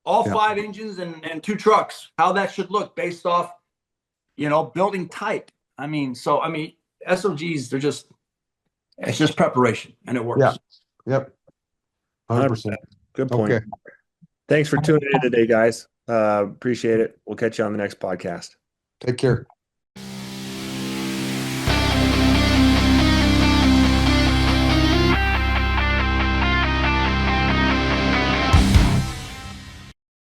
All 5 engines and 2 trucks, how that should look based off, building type. SOGs, it's just preparation, and it works. Yeah. Yep. 100%. Good point. Okay. Thanks for tuning in today, guys. Appreciate it. We'll catch you on the next podcast. Take care.